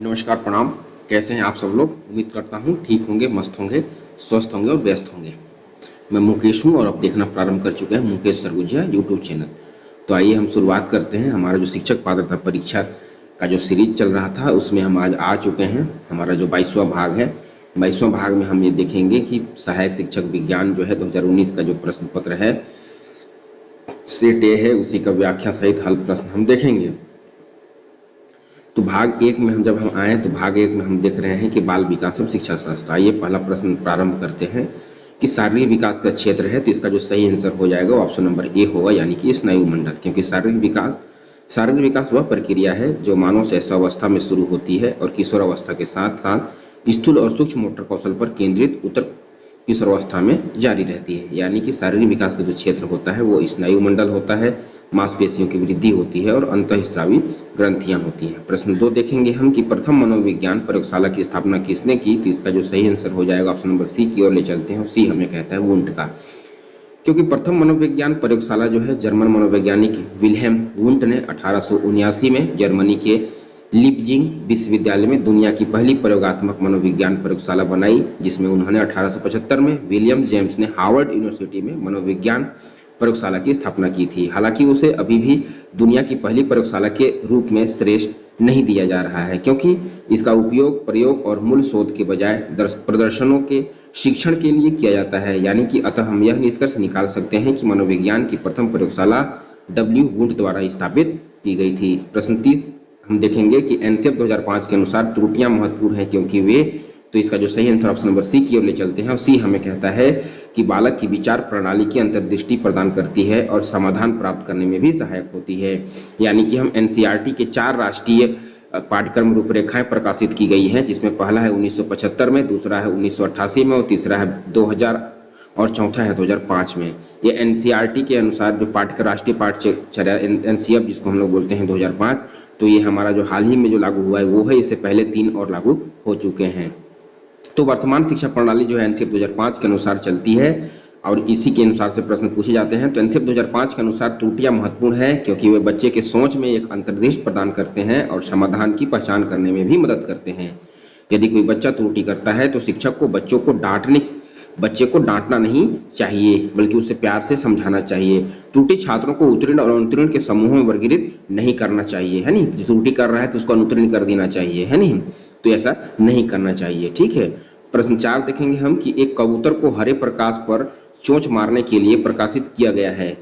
नमस्कार, प्रणाम। कैसे हैं आप सब लोग? उम्मीद करता हूँ ठीक होंगे, मस्त होंगे, स्वस्थ होंगे और व्यस्त होंगे। मैं मुकेश हूँ और अब देखना प्रारंभ कर चुके हैं मुकेश सरगुजिया यूट्यूब चैनल। तो आइए हम शुरुआत करते हैं। हमारा जो शिक्षक पात्रता परीक्षा का जो सीरीज चल रहा था उसमें हम आज आ चुके हैं। हमारा जो 22वां भाग है, 22वां भाग में हम ये देखेंगे कि सहायक शिक्षक विज्ञान जो है 2019 का जो प्रश्न पत्र है, सेट ए है, उसी का व्याख्या सहित हल प्रश्न हम देखेंगे। तो भाग एक में जब हम आए तो भाग एक में हम देख रहे हैं कि बाल विकासम शिक्षा शास्त्र। आइए पहला प्रश्न प्रारंभ करते हैं कि शारीरिक विकास का क्षेत्र है, तो इसका जो सही आंसर हो जाएगा ऑप्शन नंबर ए होगा, यानी कि स्नायु मंडल। क्योंकि शारीरिक विकास वह प्रक्रिया है जो मानव शैशवावस्था में शुरू होती है और किशोरावस्था के साथ साथ स्थूल और सूक्ष्म मोटर कौशल पर केंद्रित उत्तर किशोरावस्था में जारी रहती है। यानी कि शारीरिक विकास का जो क्षेत्र होता है वो स्नायु मंडल होता है, मांसपेशियों की वृद्धि होती है और अंतःस्रावी ग्रंथियां होती हैं। प्रश्न 2 देखेंगे हम कि प्रथम मनोविज्ञान प्रयोगशाला की स्थापना किसने की, तो इसका जो सही आंसर हो जाएगा ऑप्शन नंबर सी की ओर ले चलते हैं। सी हमें कहता है वुंट का। क्योंकि प्रथम मनोविज्ञान प्रयोगशाला जो है जर्मन मनोवैज्ञानिक विल्हेम वुंट ने 1879 में जर्मनी के लिपजिंग विश्वविद्यालय में दुनिया की पहली प्रयोगात्मक मनोविज्ञान प्रयोगशाला बनाई, जिसमें उन्होंने 1875 में विलियम जेम्स ने हार्वर्ड यूनिवर्सिटी में मनोविज्ञान प्रयोगशाला की स्थापना की थी। हालांकि उसे अभी भी दुनिया की पहली प्रयोगशाला के रूप में श्रेष्ठ नहीं दिया जा रहा है, क्योंकि इसका उपयोग प्रयोग और मूल शोध के बजाय प्रदर्शनों के शिक्षण के लिए किया जाता है। यानी कि अतः हम यह निष्कर्ष निकाल सकते हैं कि मनोविज्ञान की प्रथम प्रयोगशाला डब्ल्यू वुंट द्वारा स्थापित की गई थी। प्रश्न 30 हम देखेंगे कि एनसीएफ 2005 के अनुसार त्रुटियां महत्वपूर्ण हैं क्योंकि वे, तो इसका जो सही आंसर ऑप्शन नंबर सी की ओर ले चलते हैं। और सी हमें कहता है कि बालक की विचार प्रणाली की अंतर्दृष्टि प्रदान करती है और समाधान प्राप्त करने में भी सहायक होती है। यानी कि हम एनसीईआरटी के 4 राष्ट्रीय पाठ्यक्रम रूपरेखाएं प्रकाशित की गई हैं, जिसमें पहला है 1975 में, दूसरा है 1988 में और तीसरा है 2000 और चौथा है 2005 में। ये एनसीईआरटी के अनुसार जो राष्ट्रीय पाठ्यचर्या एनसीएफ जिसको हम लोग बोलते हैं 2005, तो ये हमारा जो हाल ही में जो लागू हुआ है वो है। इससे पहले 3 और लागू हो चुके हैं। तो वर्तमान शिक्षा प्रणाली जो है एनसीएफ 2005 के अनुसार चलती है और इसी के अनुसार से प्रश्न पूछे जाते हैं। तो एनसीएफ 2005 के अनुसार त्रुटियां महत्वपूर्ण है क्योंकि वे बच्चे के सोच में एक अंतर्दृष्टि प्रदान करते हैं और समाधान की पहचान करने में भी मदद करते हैं। यदि कोई बच्चा त्रुटि करता है तो शिक्षक को बच्चे को डांटना नहीं चाहिए, बल्कि उसे प्यार से समझाना चाहिए। त्रुटि छात्रों को उत्तीर्ण और अनुत्तीर्ण के समूहों में वर्गीकृत नहीं करना चाहिए, है नहीं। जो त्रुटि कर रहा है तो उसको अनुत्तीर्ण कर देना चाहिए, है नहीं। तो ऐसा नहीं करना चाहिए, ठीक है। प्रश्न 4 देखेंगे हम कि एक कबूतर को हरे प्रकाश पर चोंच मारने के लिए प्रकाशित किया गया है।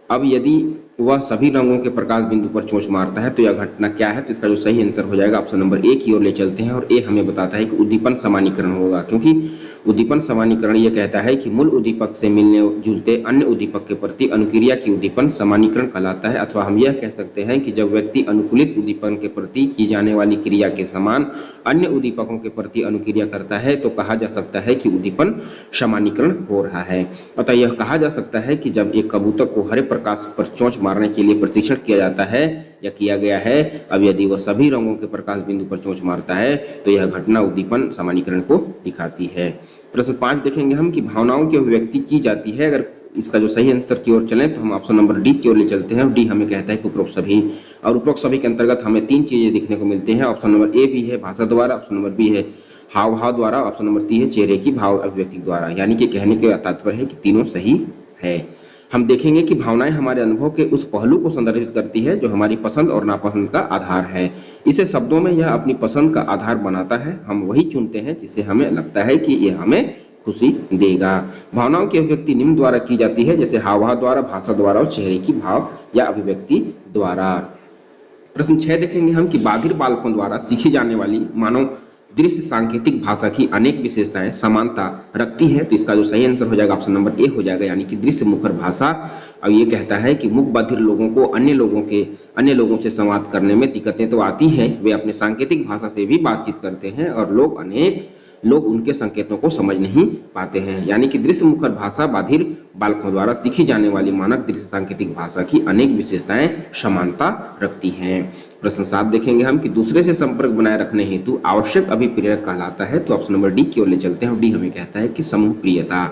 अब यदि वह सभी रंगों के प्रकाश बिंदु पर चोंच मारता है तो यह घटना क्या है, तो इसका जो सही आंसर हो जाएगा ऑप्शन नंबर ए की ओर ले चलते हैं। और ए हमें बताता है कि उद्दीपन समानीकरण होगा, क्योंकि उद्दीपन समानीकरण यह कहता है कि मूल उद्दीपक से मिलने जुलते अन्य उद्दीपक के प्रति अनुक्रिया की उद्दीपन समानीकरण कहलाता है। अथवा हम यह कह सकते हैं कि जब व्यक्ति अनुकूलित उद्दीपन के प्रति की जाने वाली क्रिया के समान अन्य उद्दीपकों के प्रति अनुक्रिया करता है तो कहा जा सकता है कि उद्दीपन समानीकरण हो रहा है। अतः यह कहा जा सकता है कि जब एक कबूतर को हरे प्रकाश पर चोंच मारने के लिए प्रशिक्षण किया जाता है या किया गया है, अब यदि वह सभी रंगों के प्रकाश बिंदु पर चोंच मारता है तो यह घटना उद्दीपन समानीकरण को दिखाती है। प्रश्न 5 देखेंगे हम कि भावनाओं की अभिव्यक्ति की जाती है। अगर इसका जो सही आंसर की ओर चलें तो हम ऑप्शन नंबर डी की ओर ले चलते हैं। डी हमें कहता है कि उपरोक्त सभी, और उपरोक्त सभी के अंतर्गत हमें 3 चीजें देखने को मिलती हैं। ऑप्शन नंबर ए भी है भाषा द्वारा, ऑप्शन नंबर बी है हाव भाव द्वारा, ऑप्शन नंबर सी है चेहरे की भाव अभिव्यक्ति द्वारा। यानी कि कहने के तात्पर्य है कि तीनों सही है। हम देखेंगे कि भावनाएं हमारे अनुभव के उस पहलू को संदर्भित करती है जो हमारी पसंद और नापसंद का आधार है। इसे शब्दों में यह अपनी पसंद का आधार बनाता है। हम वही चुनते हैं जिसे हमें लगता है कि यह हमें खुशी देगा। भावनाओं की अभिव्यक्ति निम्न द्वारा की जाती है, जैसे हाव भाव द्वारा, भाषा द्वारा और चेहरे की भाव या अभिव्यक्ति द्वारा। प्रश्न 6 देखेंगे हम कि बाधिर बालकों द्वारा सीखी जाने वाली मानव दृश्य सांकेतिक भाषा की अनेक विशेषताएं समानता रखती है, तो इसका जो सही आंसर हो जाएगा ऑप्शन नंबर ए हो जाएगा, यानी कि दृश्य मुखर भाषा। अब ये कहता है कि मुख बधिर लोगों को अन्य लोगों से संवाद करने में दिक्कतें तो आती हैं, वे अपने सांकेतिक भाषा से भी बातचीत करते हैं और लोग उनके संकेतों को समझ नहीं पाते हैं। यानी कि दृश्य मुखर भाषा बाधिर बालकों द्वारा सीखी जाने वाली मानक दृश्य सांकेतिक भाषा की अनेक विशेषताएं समानता रखती हैं। प्रश्न 7 देखेंगे हम कि दूसरे से संपर्क बनाए रखने हेतु आवश्यक अभिप्रेरक कहलाता है, तो ऑप्शन नंबर डी की ओर ले चलते हैं। डी हमें कहता है कि समूह प्रियता,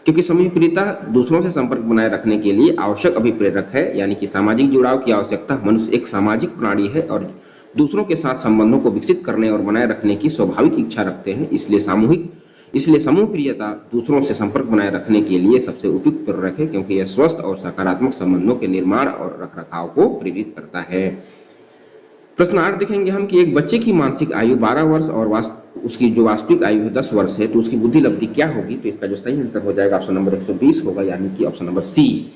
क्योंकि समूह प्रियता दूसरों से संपर्क बनाए रखने के लिए आवश्यक अभिप्रेरक है। यानी कि सामाजिक जुड़ाव की आवश्यकता, मनुष्य एक सामाजिक प्राणी है और दूसरों के साथ संबंधों को विकसित करने और बनाए रखने की स्वाभाविक इच्छा रखते हैं। इसलिए समूह प्रियता दूसरों से संपर्क बनाए रखने के लिए सबसे उपयुक्त प्रेरक है, क्योंकि यह स्वस्थ और सकारात्मक संबंधों के निर्माण और रखरखाव को प्रेरित करता है। प्रश्न 8 देखेंगे हम कि एक बच्चे की मानसिक आयु 12 वर्ष और उसकी जो वास्तविक आयु है 10 वर्ष है, तो उसकी बुद्धि लब्धि क्या होगी? तो इसका जो सही आंसर हो जाएगा ऑप्शन नंबर 120 होगा, यानी कि ऑप्शन नंबर सी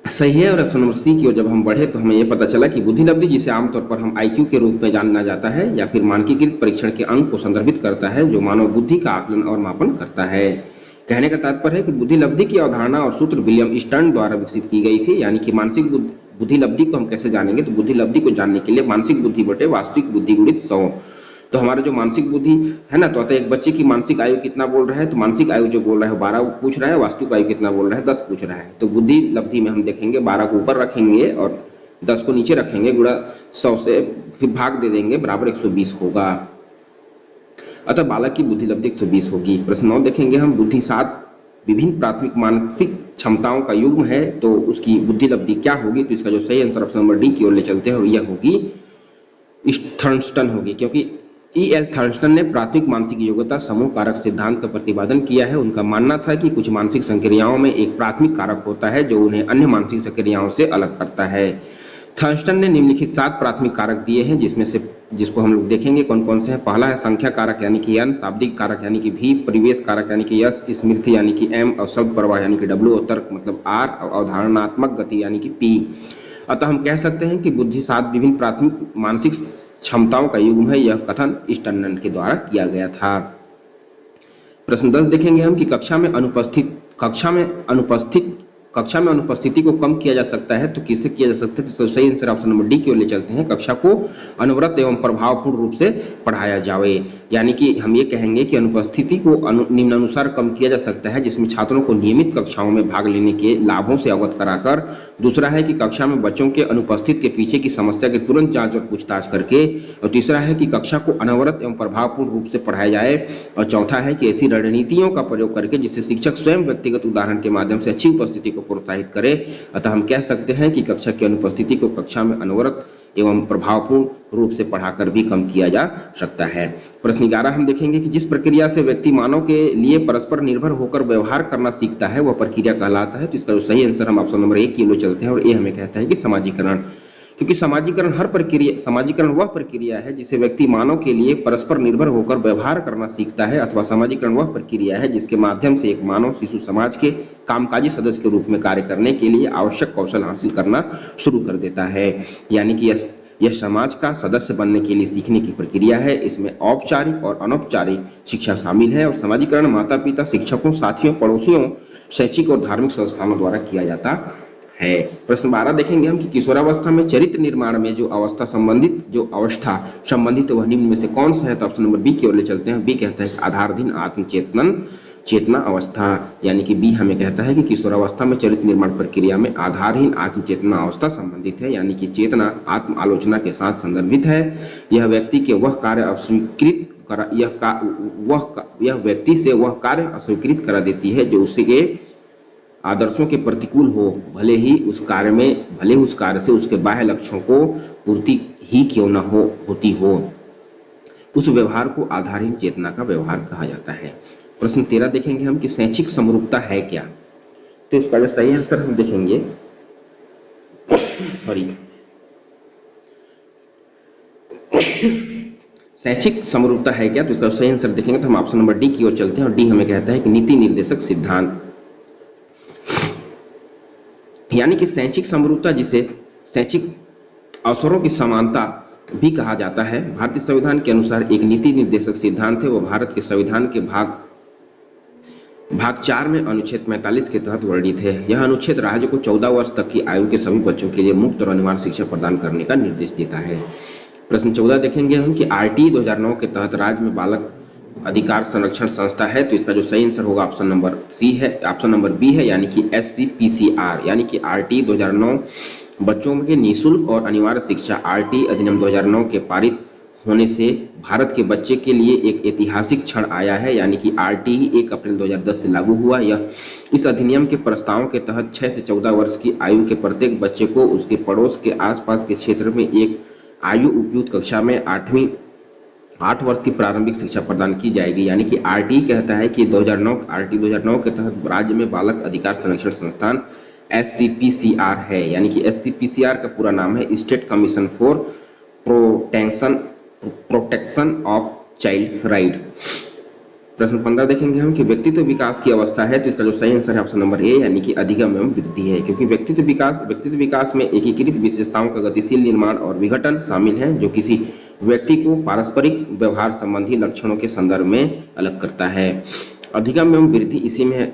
सही है। और ऑप्शन नंबर सी की ओर जब हम बढ़े तो हमें यह पता चला कि बुद्धि लब्धि, जिसे आमतौर पर हम IQ के रूप में जाना जाता है या फिर मानकीकृत परीक्षण के अंक को संदर्भित करता है, जो मानव बुद्धि का आकलन और मापन करता है। कहने का तात्पर्य है कि बुद्धि लब्धि की अवधारणा और सूत्र विलियम स्टर्न द्वारा विकसित की गई थी। यानी कि मानसिक बुद्धि लब्धि को हम कैसे जानेंगे? तो बुद्धि लब्धि को जानने के लिए मानसिक बुद्धि बटे वास्तविक बुद्धि गुणित 100। तो हमारा जो मानसिक बुद्धि है ना, तो अतः एक बच्चे की मानसिक आयु कितना बोल रहा है? तो मानसिक आयु जो बोल रहा है 12 पूछ रहा है, वास्तविक आयु कितना बोल रहा है? 10 पूछ रहा है। तो बुद्धि लब्धि में हम देखेंगे 12 को ऊपर रखेंगे और 10 को नीचे रखेंगे, गुणा 100 से फिर भाग दे देंगे, बराबर 120 होगा। अतः बालक की बुद्धि लब्धि 120 होगी। प्रश्न 9 देखेंगे हम, बुद्धि 7 विभिन्न प्राथमिक मानसिक क्षमताओं का युग्म है, तो उसकी बुद्धि लब्धि क्या होगी? तो इसका जो सही आंसर ऑप्शन नंबर डी की ओर ले चलते हैं और यह होगी थर्नस्टन होगी, क्योंकि E.L. थर्नस्टन ने प्राथमिक मानसिक योग्यता समूह कारक सिद्धांत का प्रतिपादन किया है। उनका मानना था कि कुछ मानसिक संक्रियाओं में एक प्राथमिक कारक होता है जो उन्हें अन्य मानसिक संक्रियाओं से अलग करता है। थर्नस्टन ने निम्नलिखित 7 प्राथमिक कारक दिए हैं, जिसको हम लोग देखेंगे कौन कौन से हैं। पहला है संख्या कारक यानी कि N, शाब्दिक कारक यानी कि V, परिवेश कारक यानी कि S, स्मृति यानी कि M, और शब्द प्रवाह यानी कि W, और तर्क मतलब R, और अवधारणात्मक गति यानी कि P। अतः हम कह सकते हैं कि बुद्धि 7 विभिन्न प्राथमिक मानसिक क्षमताओं का युग्म है। यह कथन स्टर्न के द्वारा किया गया था। प्रश्न 10 देखेंगे हम कि कक्षा में अनुपस्थिति को कम किया जा सकता है, तो किससे किया जा सकता है? तो सही आंसर ऑप्शन नंबर डी की ओर ले चलते हैं, कक्षा को अनवरत एवं प्रभावपूर्ण रूप से पढ़ाया जाए। यानी कि हम ये कहेंगे कि अनुपस्थिति को निम्नानुसार कम किया जा सकता है, जिसमें छात्रों को नियमित कक्षाओं में भाग लेने के लाभों से अवगत कराकर। दूसरा है कि कक्षा में बच्चों के अनुपस्थित के पीछे की समस्या की तुरंत जांच और पूछताछ करके। और तीसरा है कि कक्षा को अनवरत एवं प्रभावपूर्ण रूप से पढ़ाया जाए। और चौथा है कि ऐसी रणनीतियों का प्रयोग करके जिससे शिक्षक स्वयं व्यक्तिगत उदाहरण के माध्यम से अच्छी उपस्थिति को प्रोत्साहित करे। अतः हम कह सकते हैं कि कक्षा की अनुपस्थिति को कक्षा में अनवरत एवं प्रभावपूर्ण रूप से पढ़ाकर भी कम किया जा सकता है। प्रश्न 11 हम देखेंगे कि जिस प्रक्रिया से व्यक्ति मानव के लिए परस्पर निर्भर होकर व्यवहार करना सीखता है वह प्रक्रिया कहलाता है। तो इसका जो सही आंसर हम ऑप्शन नंबर 1 की ओर चलते हैं और ये हमें कहता है कि समाजीकरण। क्योंकि समाजीकरण वह प्रक्रिया है जिसे व्यक्ति मानव के लिए परस्पर निर्भर होकर व्यवहार करना सीखता है, अथवा समाजीकरण वह प्रक्रिया है जिसके माध्यम से एक मानव शिशु समाज के कामकाजी सदस्य के रूप में कार्य करने के लिए आवश्यक कौशल हासिल करना शुरू कर देता है। यानी कि यह समाज का सदस्य बनने के लिए सीखने की प्रक्रिया है। इसमें औपचारिक और अनौपचारिक शिक्षा शामिल है और समाजीकरण माता पिता, शिक्षकों, साथियों, पड़ोसियों, शैक्षिक और धार्मिक संस्थानों द्वारा किया जाता है। प्रश्न 12 देखेंगे हम कि किशोरावस्था में चरित्र निर्माण में जो अवस्था संबंधित वह निम्न में से कौन सा है? तो ऑप्शन नंबर बी की ओर ले चलते हैं। बी कहता है कि आधारहीन आत्मचेतना अवस्था। यानी कि बी हमें कहता है कि किशोरावस्था में चरित्र निर्माण प्रक्रिया में आधारहीन आत्मचेतना अवस्था संबंधित है। यानी कि चेतना आत्म आलोचना के साथ संदर्भित है। यह व्यक्ति के वह कार्य अस्वीकृत यह व्यक्ति से वह कार्य अस्वीकृत करा देती है जो उसके आदर्शों के प्रतिकूल हो, भले ही उस कार्य से उसके बाह्य लक्ष्यों को पूर्ति ही क्यों न होती हो। उस व्यवहार को आधारहीन चेतना का व्यवहार कहा जाता है। प्रश्न 13 देखेंगे हम कि शैक्षिक समरूपता है क्या? तो इसका जो सही आंसर हम देखेंगे शैक्षिक समरूपता है क्या? तो इसका सही आंसर देखेंगे तो हम ऑप्शन नंबर डी की ओर चलते हैं और डी हमें कहता है कि नीति निर्देशक सिद्धांत। यानी कि शैक्षिक समरूपता, जिसे शैक्षिक अवसरों की समानता भी कहा जाता है, भारतीय संविधान के अनुसार एक नीति निर्देशक सिद्धांत है। वो भारत के संविधान के भाग 4 में अनुच्छेद 45 के तहत वर्णित है। यह अनुच्छेद राज्य को 14 वर्ष तक की आयु के सभी बच्चों के लिए मुफ्त और अनिवार्य शिक्षा प्रदान करने का निर्देश देता है। प्रश्न 14 देखेंगे हम कि RTE 2009 के तहत राज्य में बालक अधिकार संरक्षण संस्था है। तो इसका जो सही आंसर होगा ऑप्शन नंबर बी है, यानी कि SCPCR। यानी कि RTE 2009 बच्चों के निःशुल्क और अनिवार्य शिक्षा RTE अधिनियम 2009 के पारित होने से भारत के बच्चे के लिए एक ऐतिहासिक क्षण आया है। यानी कि RTE 1 अप्रैल 2010 से लागू हुआ। इस अधिनियम के प्रस्तावों के तहत 6 से 14 वर्ष की आयु के प्रत्येक बच्चे को उसके पड़ोस के आसपास के क्षेत्र में एक आयु उपयुक्त कक्षा में 8 वर्ष की प्रारंभिक शिक्षा प्रदान की जाएगी। यानी कि आरटी कहता है कि 2009 आरटी 2009 के तहत राज्य में बालक अधिकार संरक्षण संस्थान एससीपीसीआर है। यानी कि एससीपीसीआर का पूरा नाम है state commission for protection of child right. प्रश्न 15 देखेंगे हम कि व्यक्तित्व विकास की अवस्था है, तो इसका जो सही आंसर है ऑप्शन नंबर ए यानी कि अधिगम एवं वृद्धि है। क्योंकि व्यक्तित्व विकास में एकीकृत विशेषताओं का गतिशील निर्माण और विघटन शामिल है, जो किसी व्यक्ति को पारस्परिक व्यवहार संबंधी लक्षणों के संदर्भ में अलग करता है। अधिगम एवं वृद्धि इसी में है।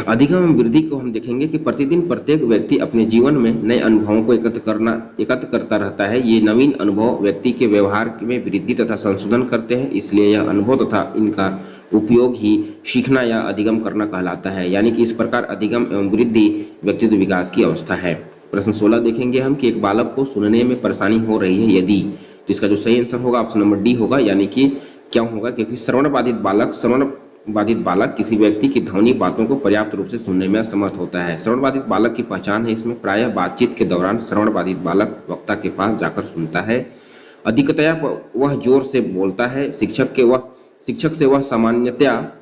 अधिगम एवं वृद्धि को हम देखेंगे कि प्रतिदिन प्रत्येक व्यक्ति अपने जीवन में नए अनुभवों को एकत्र करता रहता है। ये नवीन अनुभव व्यक्ति के व्यवहार में वृद्धि तथा संशोधन करते हैं, इसलिए यह अनुभव तथा इनका उपयोग ही सीखना या अधिगम करना कहलाता है। यानी कि इस प्रकार अधिगम एवं वृद्धि व्यक्तित्व विकास की अवस्था है। प्रश्न 16 देखेंगे हम कि एक बालक को सुनने में परेशानी हो रही है यदि, तो इसका जो सही आंसर होगा ऑप्शन नंबर डी होगा। यानी कि क्या होगा, क्योंकि श्रवण बाधित बालक किसी व्यक्ति की ध्वनि बातों को पर्याप्त रूप से सुनने में असमर्थ होता है। श्रवण बाधित बालक की पहचान है इसमें प्रायः बातचीत के दौरान श्रवण बाधित बालक वक्ता के पास जाकर सुनता है, अधिकतया वह जोर से बोलता है, शिक्षक से वह सामान्यतया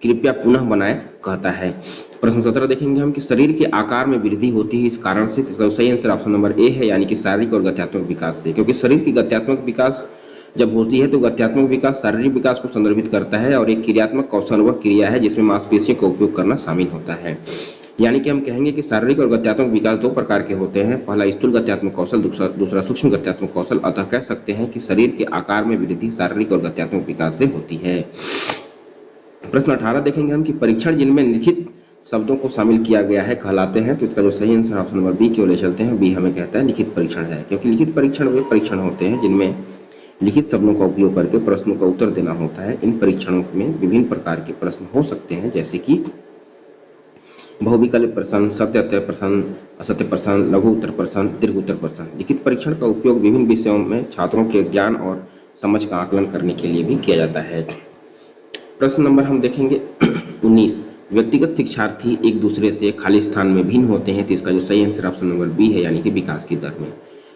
कृपया पुनः बनाए कहता है। प्रश्न 17 देखेंगे हम कि शरीर के आकार में वृद्धि होती है इस कारण से, इसका सही आंसर ऑप्शन नंबर ए है यानी कि शारीरिक और गत्यात्मक विकास से। क्योंकि शरीर की गत्यात्मक विकास जब होती है तो गत्यात्मक विकास शारीरिक विकास को संदर्भित करता है, और एक क्रियात्मक कौशल वह क्रिया है जिसमें मांसपेशियों का उपयोग करना शामिल होता है। यानी कि हम कहेंगे कि शारीरिक और गत्यात्मक विकास दो प्रकार के होते हैं, पहला स्थूल गत्यात्मक कौशल, दूसरा सूक्ष्म गत्यात्मक कौशल। अतः कह सकते हैं कि शरीर के आकार में वृद्धि शारीरिक और गत्यात्मक विकास से होती है। प्रश्न 18 देखेंगे हम कि परीक्षण जिनमें लिखित शब्दों को शामिल किया गया है कहलाते हैं, तो इसका जो सही आंसर ऑप्शन नंबर बी की ओर ले चलते हैं। बी हमें कहता है लिखित परीक्षण है, क्योंकि लिखित परीक्षण वे परीक्षण होते हैं जिनमें लिखित शब्दों का उपयोग करके प्रश्नों का उत्तर देना होता है। इन परीक्षणों में विभिन्न प्रकार के प्रश्न हो सकते हैं, जैसे कि बहुविकल्प प्रश्न, सत्य प्रश्न, असत्य प्रश्न, लघु उत्तर प्रश्न, दीर्घ उत्तर प्रश्न। लिखित परीक्षण का उपयोग विभिन्न विषयों में छात्रों के ज्ञान और समझ का आकलन करने के लिए भी किया जाता है। प्रश्न नंबर हम देखेंगे 19, व्यक्तिगत शिक्षार्थी एक दूसरे से खाली स्थान में भिन्न होते हैं, तो इसका जो सही आंसर ऑप्शन नंबर बी है यानी कि विकास की दर में।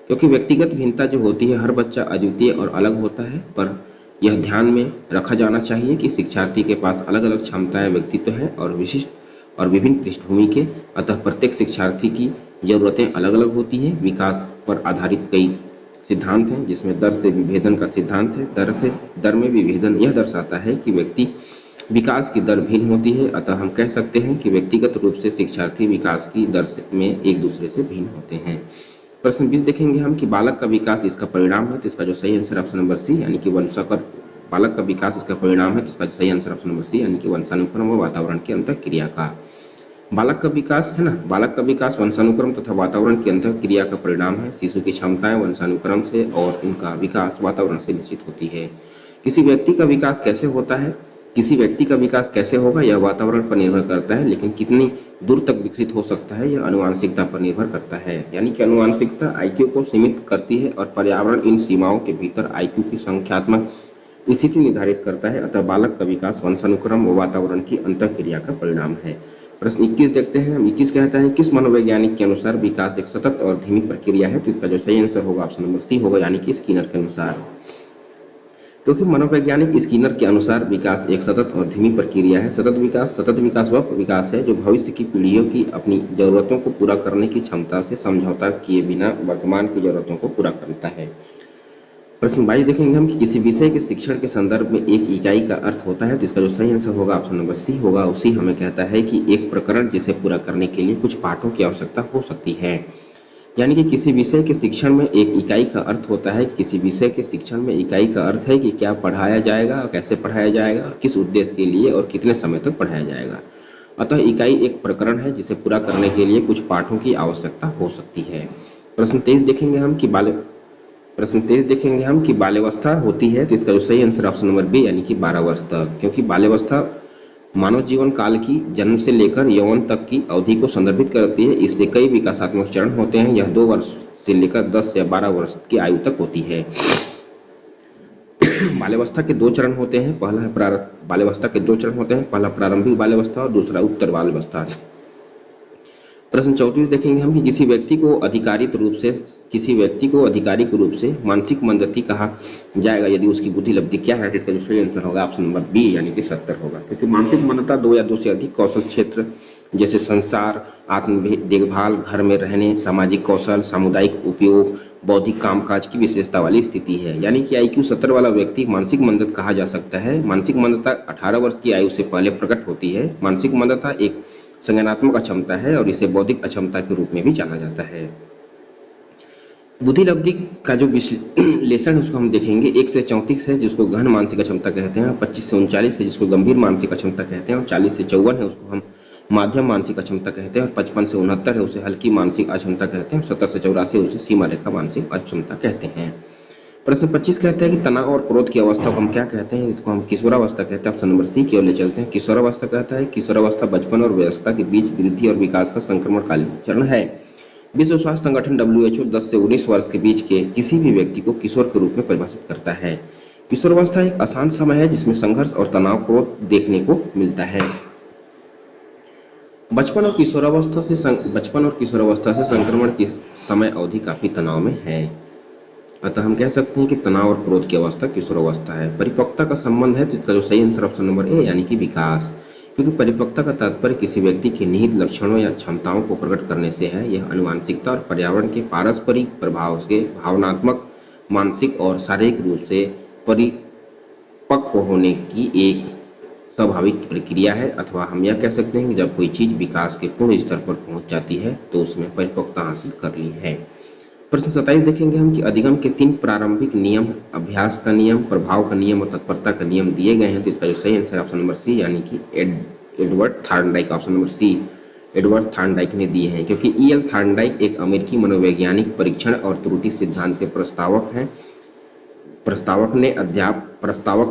क्योंकि व्यक्तिगत भिन्नता जो होती है, हर बच्चा अद्वितीय और अलग होता है, पर यह ध्यान में रखा जाना चाहिए कि शिक्षार्थी के पास अलग अलग क्षमताएं, व्यक्तित्व है और विशिष्ट और विभिन्न पृष्ठभूमि के, अतः प्रत्येक शिक्षार्थी की जरूरतें अलग अलग होती हैं। विकास पर आधारित कई सिद्धांत हैं, जिसमें दर से विभेदन का सिद्धांत है। दर में विभेदन यह दर्शाता है कि व्यक्ति विकास की दर भिन्न होती है, अतः हम कह सकते हैं कि व्यक्तिगत रूप से शिक्षार्थी विकास की दर में एक दूसरे से भिन्न होते हैं। प्रश्न 20 देखेंगे हम कि बालक का विकास इसका परिणाम है, तो इसका जो सही आंसर ऑप्शन नंबर सी यानी कि वंशानुक्रम। बालक का विकास इसका परिणाम है, तो इसका सही आंसर ऑप्शन नंबर सी यानी कि वंशानुक्रम व वातावरण की अंतःक्रिया का। बालक का विकास है ना, बालक का विकास वंशानुक्रम तथा वातावरण की अंतःक्रिया का परिणाम है। शिशु की क्षमताएं वंशानुक्रम से और इनका विकास वातावरण से निश्चित होती है। किसी व्यक्ति का विकास कैसे होता है, किसी व्यक्ति का विकास कैसे होगा, यह वातावरण पर निर्भर करता है, लेकिन कितनी दूर तक विकसित हो सकता है यह आनुवंशिकता पर निर्भर करता है। यानी कि आनुवंशिकता आईक्यू को सीमित करती है और पर्यावरण इन सीमाओं के भीतर आईक्यू की संख्यात्मक स्थिति निर्धारित करता है। अतः बालक का विकास वंशानुक्रम व वातावरण की अंतःक्रिया का परिणाम है। प्रश्न 21 देखते हैं। 21 कहता है किस मनोवैज्ञानिक के अनुसार विकास एक सतत और धीमी प्रक्रिया है, तो इसका जो सही आंसर होगा ऑप्शन नंबर सी होगा यानी कि स्किनर के अनुसार। क्योंकि मनोवैज्ञानिक स्किनर के अनुसार विकास एक सतत और धीमी प्रक्रिया है। सतत विकास वह विकास है जो भविष्य की पीढ़ियों की अपनी जरूरतों को पूरा करने की क्षमता से समझौता किए बिना वर्तमान की जरूरतों को पूरा करता है। प्रश्न 22 देखेंगे हम कि किसी विषय के शिक्षण के संदर्भ में एक इकाई का अर्थ होता है, तो इसका जो सही आंसर होगा ऑप्शन नंबर सी होगा। उसी हमें कहता है कि एक प्रकरण जिसे पूरा करने के लिए कुछ पाठों की आवश्यकता हो सकती है। यानी कि किसी विषय के शिक्षण में एक इकाई का अर्थ होता है। किसी विषय के शिक्षण में इकाई का अर्थ है कि क्या पढ़ाया जाएगा, कैसे पढ़ाया जाएगा, किस उद्देश्य के लिए और कितने समय तक पढ़ाया जाएगा। अतः इकाई एक प्रकरण है जिसे पूरा करने के लिए कुछ पाठों की आवश्यकता हो सकती है। प्रश्न 23 देखेंगे हम कि बाल्यावस्था होती है, तो इसका जो सही आंसर ऑप्शन नंबर बी यानी कि 12 वर्ष तक। क्योंकि बाल्यावस्था मानव जीवन काल की जन्म से लेकर यौवन तक की अवधि को संदर्भित करती है। इससे कई विकासात्मक चरण होते हैं। यह 2 वर्ष से लेकर 10 या 12 वर्ष की आयु तक होती है। बाल्यावस्था के 2 चरण होते हैं। पहला प्रारंभिक बाल्यावस्था और दूसरा उत्तर बाल्यावस्था। प्रश्न 34 देखेंगे हम कि किसी व्यक्ति को आधिकारिक रूप से मानसिक मंदती कहा जाएगा यदि उसकी बुद्धि लब्धि क्या है, तो इसका जो सही आंसर होगा ऑप्शन नंबर बी यानी कि 70 होगा। क्योंकि मानसिक मंदता दो या दो से अधिक कौशल क्षेत्र जैसे संसार, आत्म देखभाल, घर में रहने, सामाजिक कौशल, सामुदायिक उपयोग, बौद्धिक कामकाज की विशेषता वाली स्थिति है। यानी कि IQ 70 वाला व्यक्ति मानसिक मंदत कहा जा सकता है। मानसिक मंदता 18 वर्ष की आयु से पहले प्रकट होती है। मानसिक मंदता एक संज्ञानात्मक अक्षमता है और इसे बौद्धिक अक्षमता के रूप में भी जाना जाता है। बुद्धि लब्धि का जो विश्लेषण है उसको हम देखेंगे। 1 से 34 है जिसको गहन मानसिक अक्षमता कहते हैं, 25 से 39 है जिसको गंभीर मानसिक अक्षमता कहते हैं, और 40 से 54 है उसको हम माध्यम मानसिक अक्षमता कहते हैं, और 55 से 69 है उसे हल्की मानसिक अक्षमता कहते हैं, 70 से 84 उसे सीमा रेखा मानसिक अक्षमता कहते हैं। प्रश्न 25 कहते हैं कि तनाव और क्रोध की अवस्था को हम क्या कहते हैं, इसको हम किशोरावस्था कहते हैं। ऑप्शन नंबर सी की ओर ले चलते हैं। किशोरावस्था कहता है किशोरावस्था बचपन और वयस्कता के बीच वृद्धि और विकास का संक्रमणकालीन चरण है। विश्व स्वास्थ्य संगठन WHO 10 से 19 वर्ष के बीच के किसी भी व्यक्ति को किशोर के रूप में परिभाषित करता है। किशोरावस्था एक आसान समय है जिसमें संघर्ष और तनाव क्रोध देखने को मिलता है। बचपन और किशोरावस्था से संक्रमण की समय अवधि काफी तनाव में है। अतः हम कह सकते हैं कि तनाव और क्रोध की अवस्था किशोरावस्था है। परिपक्वता का संबंध है तो इसका जो सही आंसर ऑप्शन नंबर ए यानी कि विकास। क्योंकि परिपक्वता का तात्पर्य किसी व्यक्ति के निहित लक्षणों या क्षमताओं को प्रकट करने से है। यह आनुवंशिकता और पर्यावरण के पारस्परिक प्रभाव से भावनात्मक, मानसिक और शारीरिक रूप से परिपक्व होने की एक स्वाभाविक प्रक्रिया है। अथवा हम यह कह सकते हैं कि जब कोई चीज विकास के पूर्ण स्तर पर पहुंच जाती है तो उसमें परिपक्वता हासिल कर ली है। प्रश्न 27 देखेंगे हम कि अधिगम के 3 प्रारंभिक नियम, अभ्यास का नियम, प्रभाव का नियम और तत्परता का नियम दिए गए हैं। तो इसका जो सही आंसर ऑप्शन नंबर सी यानी कि Edward Thorndike, option number C Edward Thorndike ने दिए हैं। क्योंकि E.L. थॉर्नडाइक एक अमेरिकी मनोवैज्ञानिक परीक्षण और त्रुटि सिद्धांत के प्रस्तावक हैं। प्रस्तावक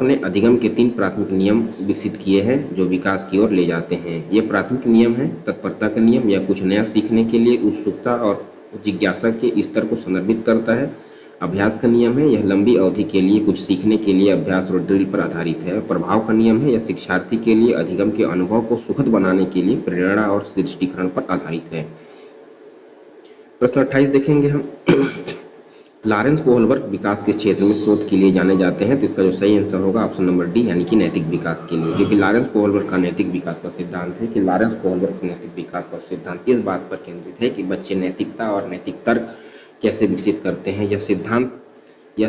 ने अधिगम के 3 प्राथमिक नियम विकसित किए हैं जो विकास की ओर ले जाते हैं। ये प्राथमिक नियम है तत्परता का नियम, यह कुछ नया सीखने के लिए उत्सुकता और जिज्ञासा के स्तर को संदर्भित करता है। अभ्यास का नियम है, यह लंबी अवधि के लिए कुछ सीखने के लिए अभ्यास और ड्रिल पर आधारित है। प्रभाव का नियम है, यह शिक्षार्थी के लिए अधिगम के अनुभव को सुखद बनाने के लिए प्रेरणा और दृष्टिकरण पर आधारित है। प्रश्न 28 देखेंगे हम लॉरेंस कोहलबर्ग विकास के क्षेत्र में शोध के लिए जाने जाते हैं। तो इसका जो सही आंसर होगा ऑप्शन नंबर डी यानी कि नैतिक विकास के लिए। क्योंकि लॉरेंस कोहलबर्ग का नैतिक विकास का सिद्धांत है कि लॉरेंस कोहलबर्ग का नैतिक विकास का सिद्धांत इस बात पर केंद्रित है कि बच्चे नैतिकता और नैतिक तर्क कैसे विकसित करते हैं। यह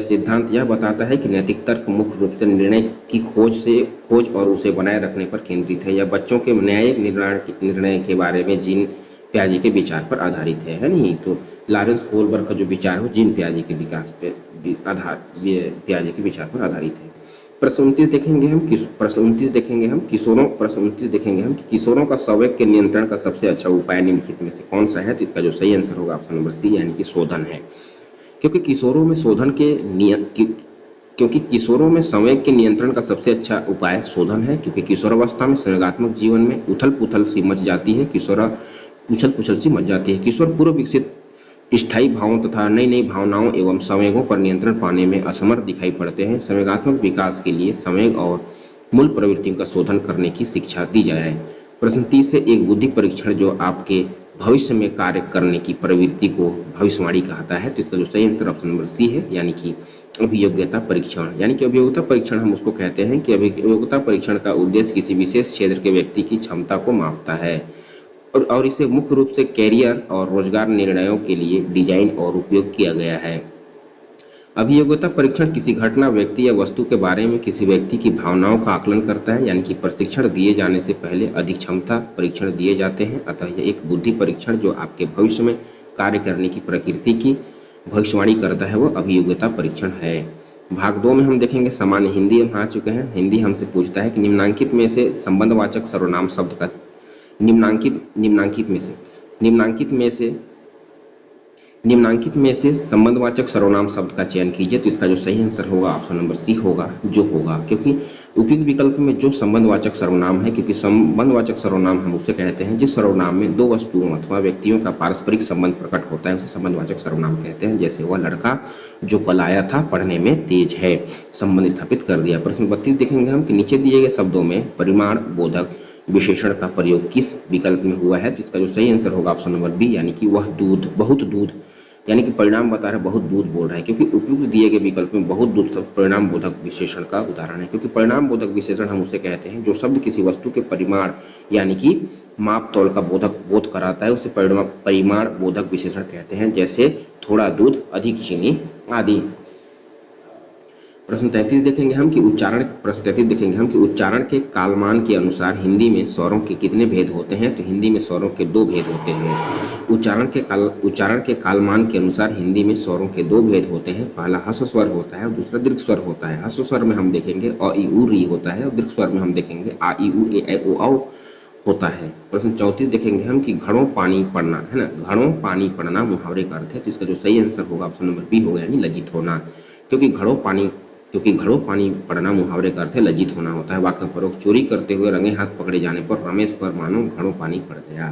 सिद्धांत यह बताता है कि नैतिक तर्क मुख्य रूप से निर्णय की खोज और उसे बनाए रखने पर केंद्रित है। यह बच्चों के न्यायिक निर्णय के बारे में जीन पियाजे के विचार पर आधारित है नहीं। तो लॉरेंस कोहलबर्ग का जो विचार है जीन पियाजे के पियाजे के विचार पर आधारित है। प्रश्न 29 देखेंगे हम कि किशोरों का संवेग के नियंत्रण का सबसे अच्छा उपाय निम्नलिखित में से कौन सा है। तो इसका जो सही आंसर होगा ऑप्शन नंबर सी यानी कि शोधन है। क्योंकि किशोरों में संवेग के नियंत्रण का सबसे अच्छा उपाय शोधन है। क्योंकि किशोरावस्था में संवेगात्मक जीवन में उथल पुथल सी मच जाती है। किशोर पूर्व विकसित स्थायी भावों तथा नई नई भावनाओं एवं संवेगों पर नियंत्रण पाने में असमर्थ दिखाई पड़ते हैं। संवेगात्मक विकास के लिए संवेग और मूल प्रवृत्तियों का शोधन करने की शिक्षा दी जाए। प्रश्न 30 से एक बुद्धि परीक्षण जो आपके भविष्य में कार्य करने की प्रवृत्ति को भविष्यवाणी कहता है। तो इसका जो सही आंसर ऑप्शन नंबर सी है यानी कि अभियोग्यता परीक्षण। यानी कि अभियोग्यता परीक्षण हम उसको कहते हैं कि अभियोग्यता परीक्षण का उद्देश्य किसी विशेष क्षेत्र के व्यक्ति की क्षमता को मापता है और इसे मुख्य रूप से कैरियर और रोजगार निर्णयों के लिए डिजाइन और उपयोग किया गया है। अभियोग्यता परीक्षण किसी घटना, व्यक्ति या वस्तु के बारे में किसी व्यक्ति की भावनाओं का आकलन करता है। यानी कि प्रशिक्षण दिए जाने से पहले अधिक क्षमता परीक्षण दिए जाते हैं। अतः यह एक बुद्धि परीक्षण जो आपके भविष्य में कार्य करने की प्रकृति की भविष्यवाणी करता है वो अभियोग्यता परीक्षण है। भाग 2 में हम देखेंगे सामान्य हिंदी हम आ चुके हैं। हिंदी हमसे पूछता है कि निम्नांकित में से संबंधवाचक सर्वनाम शब्द का निम्नांकित में से संबंधवाचक सर्वनाम शब्द का चयन कीजिए। तो इसका जो सही आंसर होगा ऑप्शन नंबर सी होगा जो होगा। क्योंकि उपयुक्त विकल्प में जो संबंधवाचक सर्वनाम है, क्योंकि संबंधवाचक सर्वनाम हम उसे कहते हैं जिस सर्वनाम में दो वस्तुओं अथवा व्यक्तियों का पारस्परिक संबंध प्रकट होता है उसे संबंधवाचक सर्वनाम कहते हैं। जैसे वह लड़का जो कल आया था पढ़ने में तेज है, संबंध स्थापित कर दिया। प्रश्न 32 देखेंगे हम कि नीचे दिए गए शब्दों में परिमाण बोधक विशेषण का प्रयोग किस विकल्प में हुआ है? तो इसका जो सही आंसर होगा ऑप्शन नंबर बी, यानी कि वह दूध, बहुत दूध, यानी कि परिणाम बता रहा है बहुत दूध बोल रहा है, क्योंकि उपयुक्त दिए गए विकल्प में बहुत दूध शब्द परिणाम बोधक विशेषण का उदाहरण है। क्योंकि परिणाम बोधक विशेषण हम उसे कहते हैं जो शब्द किसी वस्तु के परिमाण यानी कि माप तौल का बोध कराता है, उसे परिमाण बोधक विशेषण कहते हैं, जैसे थोड़ा दूध, अधिक चीनी आदि। प्रश्न 33 देखेंगे हम कि उच्चारण के कालमान के अनुसार हिंदी में स्वरों के कितने भेद होते हैं? तो हिंदी में स्वरों के 2 भेद होते हैं। उच्चारण के कालमान के अनुसार हिंदी में स्वरों के 2 भेद होते हैं। पहला ह्रस्व स्वर होता है और दूसरा दीर्घ स्वर होता है। ह्रस्व स्वर में हम देखेंगे अ ई उ री होता है और दीर्घ स्वर में हम देखेंगे आ ई उ ए ऐ ओ औ होता है। प्रश्न 34 देखेंगे हम कि घड़ों पानी पड़ना, है ना, घड़ों पानी पड़ना मुहावरे का अर्थ है। तो इसका जो सही आंसर होगा ऑप्शन नंबर बी होगा, यानी लज्जित होना। क्योंकि घड़ों पानी पड़ना मुहावरे का अर्थ है लज्जित होना होता है। वाक्य प्रयोग चोरी करते हुए रंगे हाथ पकड़े जाने पर रमेश पर मानो घड़ों पानी पड़ गया।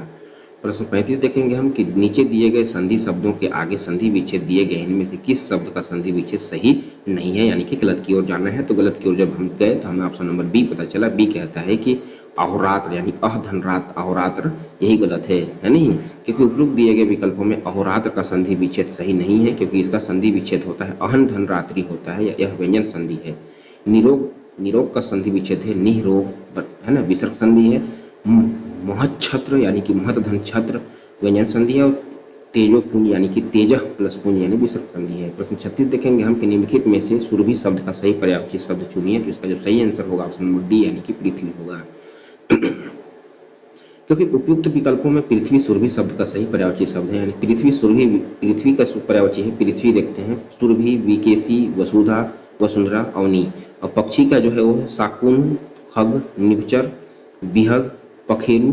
प्रश्न 35 देखेंगे हम कि नीचे दिए गए संधि शब्दों के आगे संधि विच्छेद दिए गए, इनमें से किस शब्द का संधि विच्छेद सही नहीं है, यानी कि गलत की ओर जाना है। तो गलत की ओर जब हम गए तो हमें ऑप्शन नंबर बी पता चला। बी कहता है कि अहोरात्र, यानी अह धन रात अहोरात्र, यही गलत है नहीं, क्योंकि उपरोक्त दिए गए विकल्पों में अहोरात्र का संधि विच्छेद सही नहीं है, क्योंकि इसका संधि विच्छेद होता है अहन धन रात्रि होता है, यह व्यंजन संधि है। निरोग का संधि विच्छेद है निरोग, है ना, विसर्ग संधि है। महच्छत्र यानी कि महत धन छत्र व्यंजन संधि है, और तेजोपुंज यानी कि तेजह प्लस पुंज यानी विसर्ग संधि है। प्रश्न 36 देखेंगे हम कि निम्नलिखित में से सुरभि शब्द का सही पर्यायवाची शब्द चुनिए। तो इसका जो सही आंसर होगा ऑप्शन नंबर डी, यानी कि पृथ्वी होगा। क्योंकि उपयुक्त विकल्पों में पृथ्वी सुरभि शब्द का सही पर्यायवाची शब्द है, यानी पृथ्वी का पर्यायवाची है पृथ्वी। देखते हैं सुरभि, विकेसी, वसुधा, वसुंधरा, अवनी। और पक्षी का जो है वो है शाकुन, खग, निभचर, बिहग, पखेरु,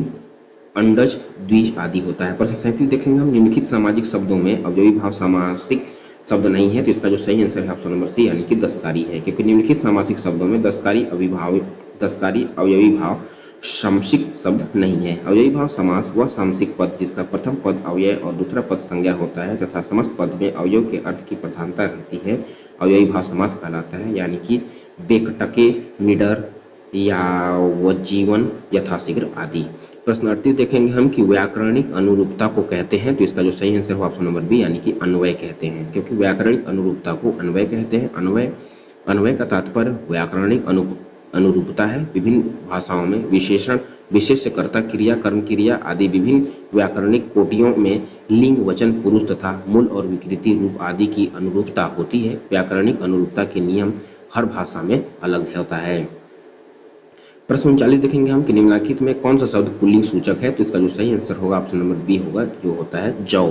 अंडज, द्विज आदि होता है। प्रश्न 37 देखेंगे हम निम्नलिखित सामाजिक शब्दों में अवयवी भाव सामासिक शब्द नहीं है। तो इसका जो सही आंसर है ऑप्शन नंबर सी, यानी कि दशकारी है। क्योंकि निम्नलिखित सामासिक शब्दों में दशकारी अवयवी भाव सामसिक शब्द नहीं है। अवयवी भाव समास वह सामसिक पद जिसका प्रथम पद अव्यय और दूसरा पद संज्ञा होता है तथा समस्त पद में अवयव के अर्थ की प्रधानता रहती है, अवयवी भाव समास कहलाता है। यानी कि बेकटके, निडर, यावज्जीवन, यथाशीघ्र आदि। प्रश्न 38 देखेंगे हम कि व्याकरणिक अनुरूपता को कहते हैं। तो इसका जो सही आंसर है ऑप्शन नंबर बी, यानी कि अन्वय कहते हैं। क्योंकि व्याकरणिक अनुरूपता को अन्वय कहते हैं। अन्वय का तात्पर्य व्याकरणिक अनुरूपता है। विभिन्न भाषाओं में विशेषण, विशेष्यकर्ता, क्रिया, कर्म क्रिया आदि विभिन्न व्याकरणिक कोटियों में लिंग, वचन, पुरुष तथा मूल और विकृति रूप आदि की अनुरूपता होती है। व्याकरणिक अनुरूपता के नियम हर भाषा में अलग होता है। प्रश्न 39 देखेंगे हम कि निम्नलिखित में कौन सा शब्द पुल्लिंग सूचक है। तो इसका जो सही आंसर होगा ऑप्शन नंबर बी होगा, जो होता है जौ।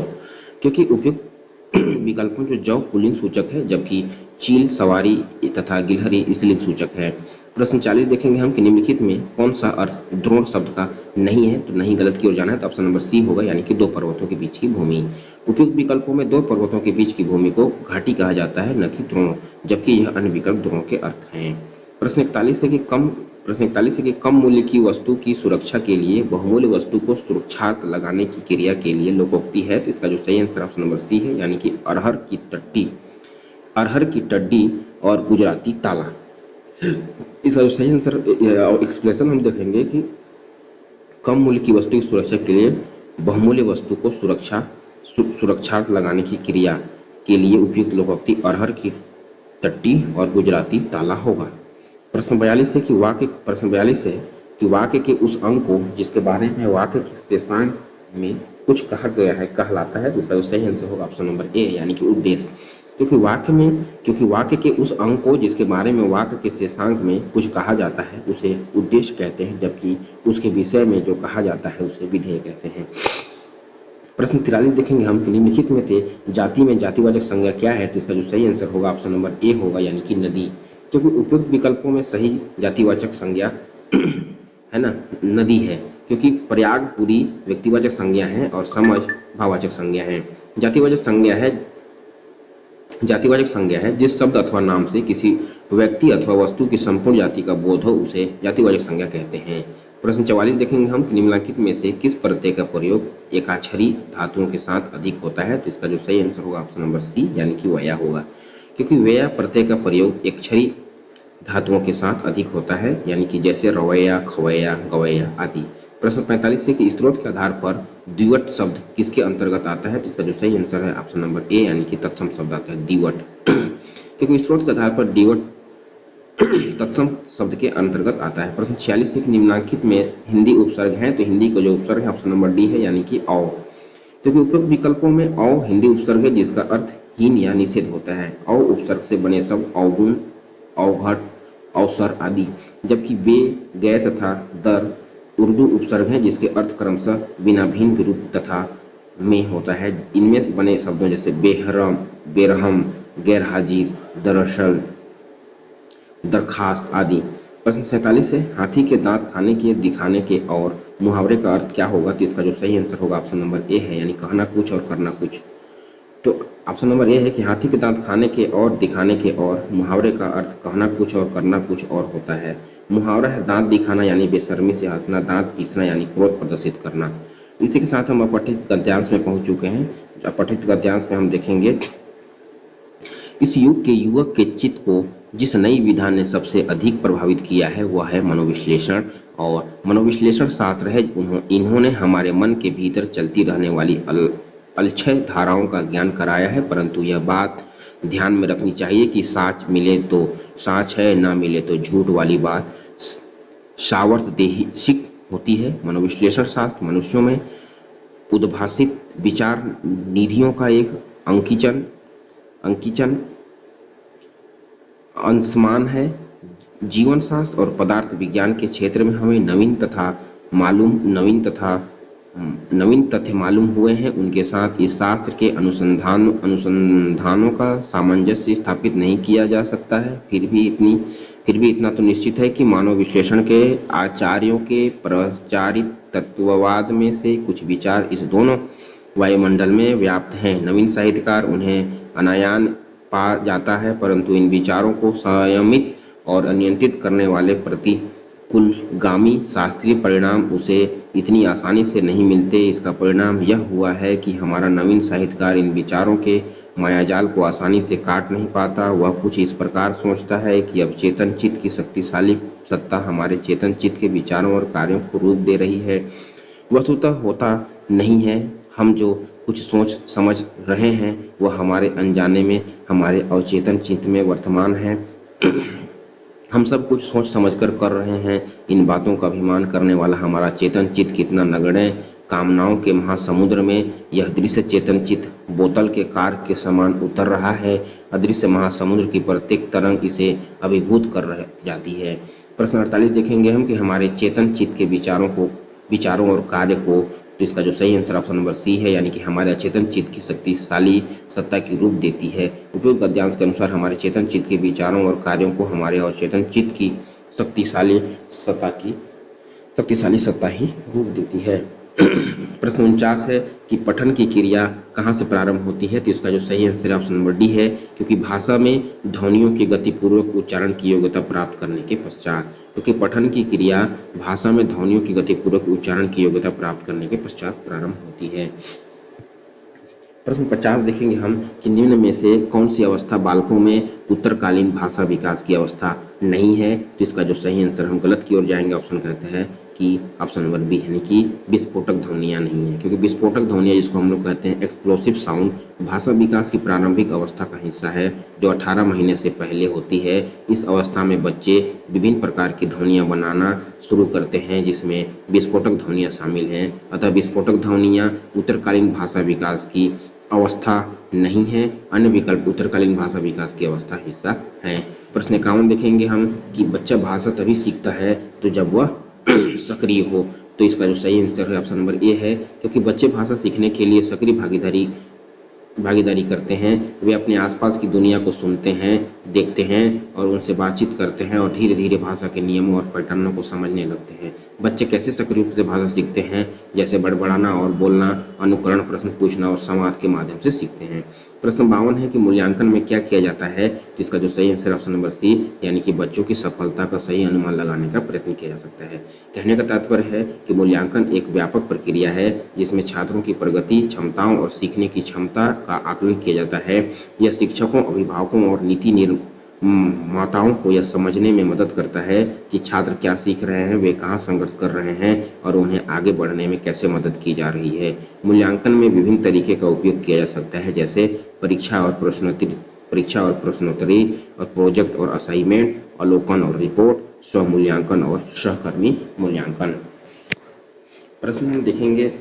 क्योंकि उपयुक्त विकल्पों जो जौ पुल्लिंग सूचक है, जबकि चील, सवारी तथा गिलहरी स्त्रीलिंग सूचक है। प्रश्न 40 देखेंगे हम कि निम्नलिखित में कौन सा अर्थ द्रोण शब्द का नहीं है। तो नहीं गलत की ओर जाना है, तो ऑप्शन नंबर सी होगा, यानी कि दो पर्वतों के बीच की भूमि। उपयुक्त विकल्पों में दो पर्वतों के बीच की भूमि को घाटी कहा जाता है, न कि द्रोण, जबकि यह अन्य विकल्प द्रोण के अर्थ हैं। प्रश्न 41 है कि कम मूल्य की वस्तु की सुरक्षा के लिए बहुमूल्य वस्तु को सुरक्षार्थ लगाने की क्रिया के लिए लोकोक्ति है। तो इसका जो सही आंसर ऑप्शन नंबर सी है, यानी कि अरहर की टड्डी और गुजराती ताला। इसका जो सही आंसर एक्सप्रेशन हम देखेंगे कि कम मूल्य की वस्तु की सुरक्षा के लिए बहुमूल्य वस्तु को सुरक्षार्थ लगाने की क्रिया के लिए उपयुक्त लोकोक्ति अरहर की टट्टी और गुजराती ताला होगा। प्रश्न 42 है कि वाक्य के उस अंग को जिसके बारे में वाक्य के शेषांग में कुछ कहा गया है कहलाता है। तो इसका सही आंसर होगा ऑप्शन नंबर ए, यानी कि उद्देश्य। क्योंकि वाक्य के उस अंग को जिसके बारे में वाक्य के शेषांग में कुछ कहा जाता है उसे उद्देश्य कहते हैं, जबकि उसके विषय में जो कहा जाता है उसे विधेय कहते हैं। प्रश्न 43 देखेंगे हम कि निम्नलिखित में से जाति में जातिवाचक संज्ञा क्या है। तो इसका जो सही आंसर होगा ऑप्शन नंबर ए होगा, यानी कि नदी। क्योंकि उपयुक्त विकल्पों में सही जातिवाचक संज्ञा है ना नदी है, क्योंकि प्रयाग पूरी व्यक्तिवाचक संज्ञा है और समझ भाववाचक संज्ञा है। जातिवाचक संज्ञा है जिस शब्द अथवा नाम से किसी व्यक्ति अथवा वस्तु की संपूर्ण जाति का बोध हो उसे जातिवाचक संज्ञा कहते हैं। प्रश्न 44 देखेंगे हम निम्नलिखित में से किस प्रत्यय का प्रयोग एकाक्षरी धातुओं के साथ अधिक होता है। तो इसका जो सही आंसर होगा ऑप्शन नंबर सी, यानी कि वया होगा। क्योंकि वया प्रत्यय का प्रयोग एकक्षरी धातुओं के साथ अधिक होता है, यानी कि जैसे रवैया, खवैया, गवैया आदि। प्रश्न 45 है कि स्रोत के आधार पर द्विवट शब्द किसके अंतर्गत आता है? तो इसका जो सही आंसर है ऑप्शन नंबर ए, यानी कि तत्सम शब्द आता है द्विवट। क्योंकि स्रोत के आधार पर द्विवट तत्सम शब्द के अंतर्गत आता है। प्रश्न 46 है कि निम्नलिखित में हिंदी उपसर्ग है, तो हिंदी का जो उपसर्ग है ऑप्शन नंबर डी है, यानी कि औ। क्योंकि उपरोक्त विकल्पों में औ हिंदी उपसर्ग है जिसका अर्थ हीन या निषेध होता है। औ उपसर्ग से बने शब्द अवगुण, अवघट, अवसर आदि, जबकि बे, गैर तथा दर उर्दू उपसर्ग है जिसके अर्थ क्रमशः बिना भिन्न विरूप तथा में होता है। इनमें बने शब्दों जैसे बेहरम, बेरहम, गैर हाजिर, दरअसल, दरखास्त आदि। प्रश्न 47 है हाथी के दांत खाने के, दिखाने के और मुहावरे का अर्थ क्या होगा? तो इसका जो सही आंसर होगा ऑप्शन नंबर ए है, यानी कहना कुछ और करना कुछ। तो ऑप्शन नंबर ए है कि हाथी के दांत खाने के और दिखाने के और मुहावरे का अर्थ कहना कुछ और करना कुछ और होता है। मुहावरा है दांत दिखाना यानी बेशर्मी से हंसना, दांत पीसना यानी क्रोध प्रदर्शित करना। इसी के साथ हम अपठित गद्यांश में पहुंच चुके हैं। अपठित गद्यांश में हम देखेंगे इस युग के युवक के चित्त को जिस नई विधा ने सबसे अधिक प्रभावित किया है वह है मनोविश्लेषण। और मनोविश्लेषण शास्त्र है, इन्होंने हमारे मन के भीतर चलती रहने वाली अलक्षय धाराओं का ज्ञान कराया है। परंतु यह बात ध्यान में रखनी चाहिए कि साच मिले तो साच है, ना मिले तो झूठ वाली बात सावर्तदेशिक होती है। मनोविश्लेषण शास्त्र मनुष्यों में उद्भासित विचार निधियों का एक अंकिचन अंशमान है। जीवन शास्त्र और पदार्थ विज्ञान के क्षेत्र में हमें नवीन तथ्य मालूम हुए हैं। उनके साथ इस शास्त्र के अनुसंधानों का सामंजस्य स्थापित नहीं किया जा सकता है। फिर भी इतना तो निश्चित है कि मानव विश्लेषण के आचार्यों के प्रचारित तत्ववाद में से कुछ विचार इस दोनों वायुमंडल में व्याप्त हैं। नवीन साहित्यकार उन्हें अनायान पा जाता है, परंतु इन विचारों को संयमित और अनियंत्रित करने वाले प्रतिकूलगामी शास्त्रीय परिणाम उसे इतनी आसानी से नहीं मिलते। इसका परिणाम यह हुआ है कि हमारा नवीन साहित्यकार इन विचारों के मायाजाल को आसानी से काट नहीं पाता। वह कुछ इस प्रकार सोचता है कि अब चेतन चित्त की शक्तिशाली सत्ता हमारे चेतन चित्त के विचारों और कार्यों को रूप दे रही है। वस्तुतः होता नहीं है। हम जो कुछ सोच समझ रहे हैं वह हमारे अनजाने में हमारे अवचेतन चित्त में वर्तमान है। हम सब कुछ सोच समझकर कर रहे हैं। इन बातों का अभिमान करने वाला हमारा चेतन चित्त कितना नगण्य कामनाओं के महासमुद्र में यह दृश्य चेतन चित्त बोतल के कार के समान उतर रहा है। अदृश्य महासमुद्र की प्रत्येक तरंग इसे अभिभूत कर रह जाती है। प्रश्न 48 देखेंगे हम कि हमारे चेतन चित्त के विचारों और कार्य को, तो इसका जो सही आंसर ऑप्शन नंबर सी है, यानी कि हमारे अचेतन चित्त की शक्तिशाली सत्ता की रूप देती है। उपयुक्त गद्यांश के अनुसार हमारे चेतन चित्त के विचारों और कार्यों को हमारे अचेतन चित्त की शक्तिशाली सत्ता ही रूप देती है। प्रश्न 49 है कि पठन की क्रिया कहाँ से प्रारंभ होती है? तो इसका जो सही आंसर ऑप्शन नंबर डी है, क्योंकि भाषा में ध्वनियों की गतिपूर्वक उच्चारण की योग्यता प्राप्त करने के पश्चात। क्योंकि पठन की क्रिया भाषा में ध्वनियों की गतिपूर्वक उच्चारण की योग्यता प्राप्त करने के पश्चात प्रारंभ होती है। प्रश्न 50 देखेंगे हम कि निम्न में से कौन सी अवस्था बालकों में उत्तरकालीन भाषा विकास की अवस्था नहीं है? तो इसका जो सही आंसर हम गलत की ओर जाएंगे, ऑप्शन कहते हैं कि ऑप्शन नंबर बी, यानी कि विस्फोटक ध्वनियाँ नहीं है। क्योंकि विस्फोटक ध्वनियाँ जिसको हम लोग कहते हैं एक्सप्लोसिव साउंड, भाषा विकास की प्रारंभिक अवस्था का हिस्सा है जो 18 महीने से पहले होती है। इस अवस्था में बच्चे विभिन्न प्रकार की ध्वनियाँ बनाना शुरू करते हैं जिसमें विस्फोटक ध्वनियाँ शामिल हैं। अतः विस्फोटक ध्वनियाँ उत्तरकालीन भाषा विकास की अवस्था नहीं है। अन्य विकल्प उत्तरकालीन भाषा विकास की अवस्था हिस्सा है। प्रश्न 51 देखेंगे हम कि बच्चा भाषा तभी सीखता है तो जब वह सक्रिय हो। तो इसका जो सही आंसर है ऑप्शन नंबर ए है, क्योंकि बच्चे भाषा सीखने के लिए सक्रिय भागीदारी करते हैं। वे अपने आसपास की दुनिया को सुनते हैं, देखते हैं और उनसे बातचीत करते हैं और धीरे धीरे भाषा के नियमों और पैटर्नों को समझने लगते हैं। बच्चे कैसे सक्रिय रूप से भाषा सीखते हैं? जैसे बड़बड़ाना और बोलना, अनुकरण, प्रश्न पूछना और संवाद के माध्यम से सीखते हैं। प्रश्न 52 है कि मूल्यांकन में क्या किया जाता है? तो इसका जो सही आंसर ऑप्शन नंबर सी, यानी कि बच्चों की सफलता का सही अनुमान लगाने का प्रयत्न किया जा सकता है। कहने का तात्पर्य है कि मूल्यांकन एक व्यापक प्रक्रिया है जिसमें छात्रों की प्रगति, क्षमताओं और सीखने की क्षमता का आकलन किया जाता है। यह शिक्षकों, अभिभावकों और नीति माताओं को यह समझने में मदद करता है कि छात्र क्या सीख रहे हैं, वे कहाँ संघर्ष कर रहे हैं और उन्हें आगे बढ़ने में कैसे मदद की जा रही है। मूल्यांकन में विभिन्न तरीके का उपयोग किया जा सकता है, जैसे परीक्षा और प्रश्नोत्तरी और प्रोजेक्ट और असाइनमेंट, अवलोकन और रिपोर्ट, स्वमूल्यांकन और सहकर्मी मूल्यांकन। प्रश्न हम देखेंगे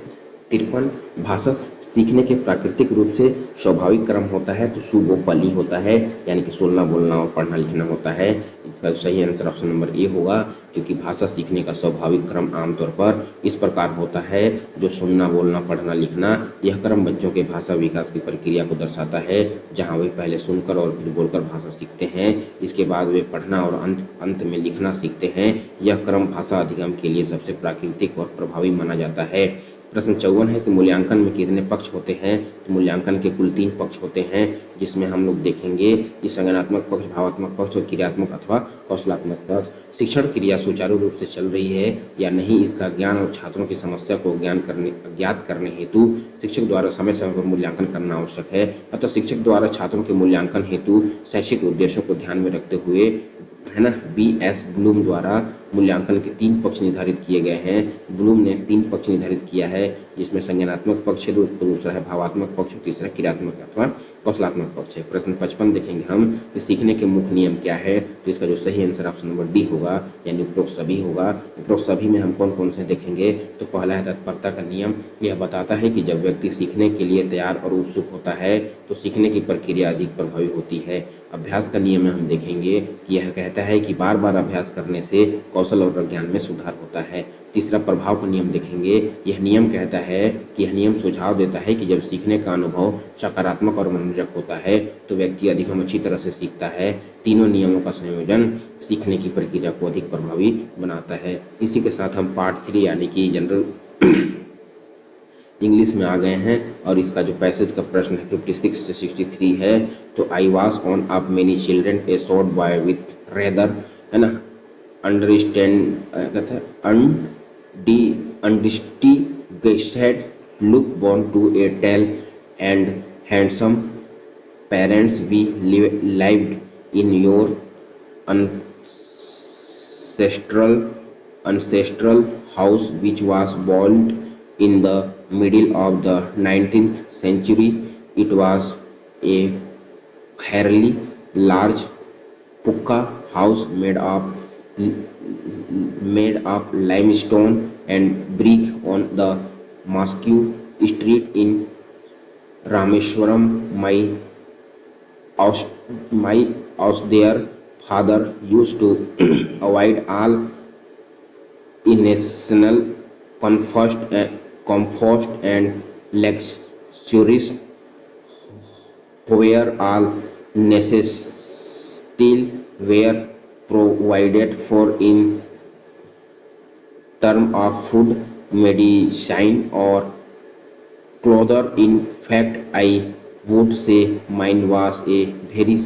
53। भाषा सीखने के प्राकृतिक रूप से स्वाभाविक क्रम होता है तो सुबोपली होता है, यानी कि सुनना बोलना और पढ़ना लिखना होता है। इसका सही आंसर ऑप्शन नंबर ए होगा, क्योंकि भाषा सीखने का स्वाभाविक क्रम आमतौर पर इस प्रकार होता है, जो सुनना बोलना पढ़ना लिखना, यह क्रम बच्चों के भाषा विकास की प्रक्रिया को दर्शाता है, जहाँ वे पहले सुनकर और फिर बोलकर भाषा सीखते हैं, इसके बाद वे पढ़ना और अंत में लिखना सीखते हैं। यह क्रम भाषा अधिगम के लिए सबसे प्राकृतिक और प्रभावी माना जाता है। प्रश्न 54 है कि मूल्यांकन में कितने पक्ष होते हैं। तो मूल्यांकन के कुल 3 पक्ष होते हैं, जिसमें हम लोग देखेंगे कि संज्ञानात्मक पक्ष, भावात्मक पक्ष और क्रियात्मक अथवा कौशलात्मक पक्ष। शिक्षण क्रिया सुचारू रूप से चल रही है या नहीं, इसका ज्ञान और छात्रों की समस्या को ज्ञात करने हेतु शिक्षक द्वारा समय समय पर मूल्यांकन करना आवश्यक है। अतः शिक्षक द्वारा छात्रों के मूल्यांकन हेतु शैक्षिक उद्देश्यों को ध्यान में रखते हुए, है ना, बी.एस. ब्लूम द्वारा मूल्यांकन के 3 पक्ष निर्धारित किए गए हैं। ब्लूम ने 3 पक्ष निर्धारित किया है, जिसमें संज्ञानात्मक पक्ष है, दूसरा है भावात्मक पक्ष और तीसरा क्रियात्मक अथवा कौशलात्मक पक्ष है। प्रश्न 55 देखेंगे हम कि सीखने के मुख्य नियम क्या है। तो इसका जो सही आंसर ऑप्शन नंबर डी होगा, यानी उपरोक्त सभी होगा। उपरोक्त सभी में हम कौन कौन से देखेंगे। तो पहला है तत्परता का नियम। यह बताता है कि जब व्यक्ति सीखने के लिए तैयार और उत्सुक होता है तो सीखने की प्रक्रिया अधिक प्रभावी होती है। अभ्यास का नियम में हम देखेंगे कि यह कहता है कि बार बार अभ्यास करने से कौशल और ज्ञान में सुधार होता है। तीसरा प्रभाव का नियम देखेंगे। यह नियम कहता है कि यह नियम सुझाव देता है कि जब सीखने का अनुभव सकारात्मक और मनोरंजक होता है तो व्यक्ति अधिगम अच्छी तरह से सीखता है। तीनों नियमों का संयोजन सीखने की प्रक्रिया को अधिक प्रभावी बनाता है। इसी के साथ हम पार्ट 3 यानी कि जनरल इंग्लिश में आ गए हैं, और इसका जो पैसेज का प्रश्न है 56 से 63 है। तो I was on up many children a short boy with rather, है ना, अंडरस्टैंड कहता है undistinguished look born to a tall and handsome parents we lived in your ancestral house which was built in the middle of the 19th century. It was a fairly large pucca house made of limestone and brick on the Mosque Street in Rameswaram. House, my house, their father used to avoid all irrational comfort and luxuries, where all necessities were provided for in terms of food, medicine, or clothes. In fact, I would say mine was a very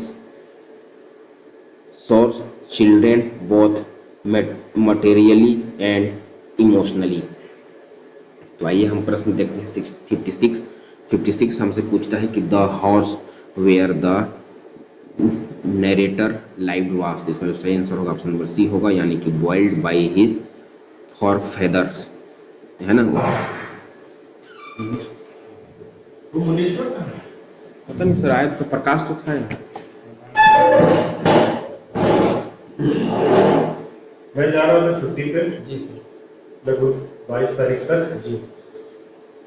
source children both materially and emotionally. तो आइए हम प्रश्न देखते हैं 56 हमसे पूछता है कि the horse where the narrator lived was. इसका जो सही आंसर होगा ऑप्शन नंबर सी होगा, यानी कि boiled by his for feathers, है ना। पता नहीं सर, आया तो प्रकाश तो था। मैं जा रहा हूँ छुट्टी पे जी सर, लगभग 22 तारीख तक जी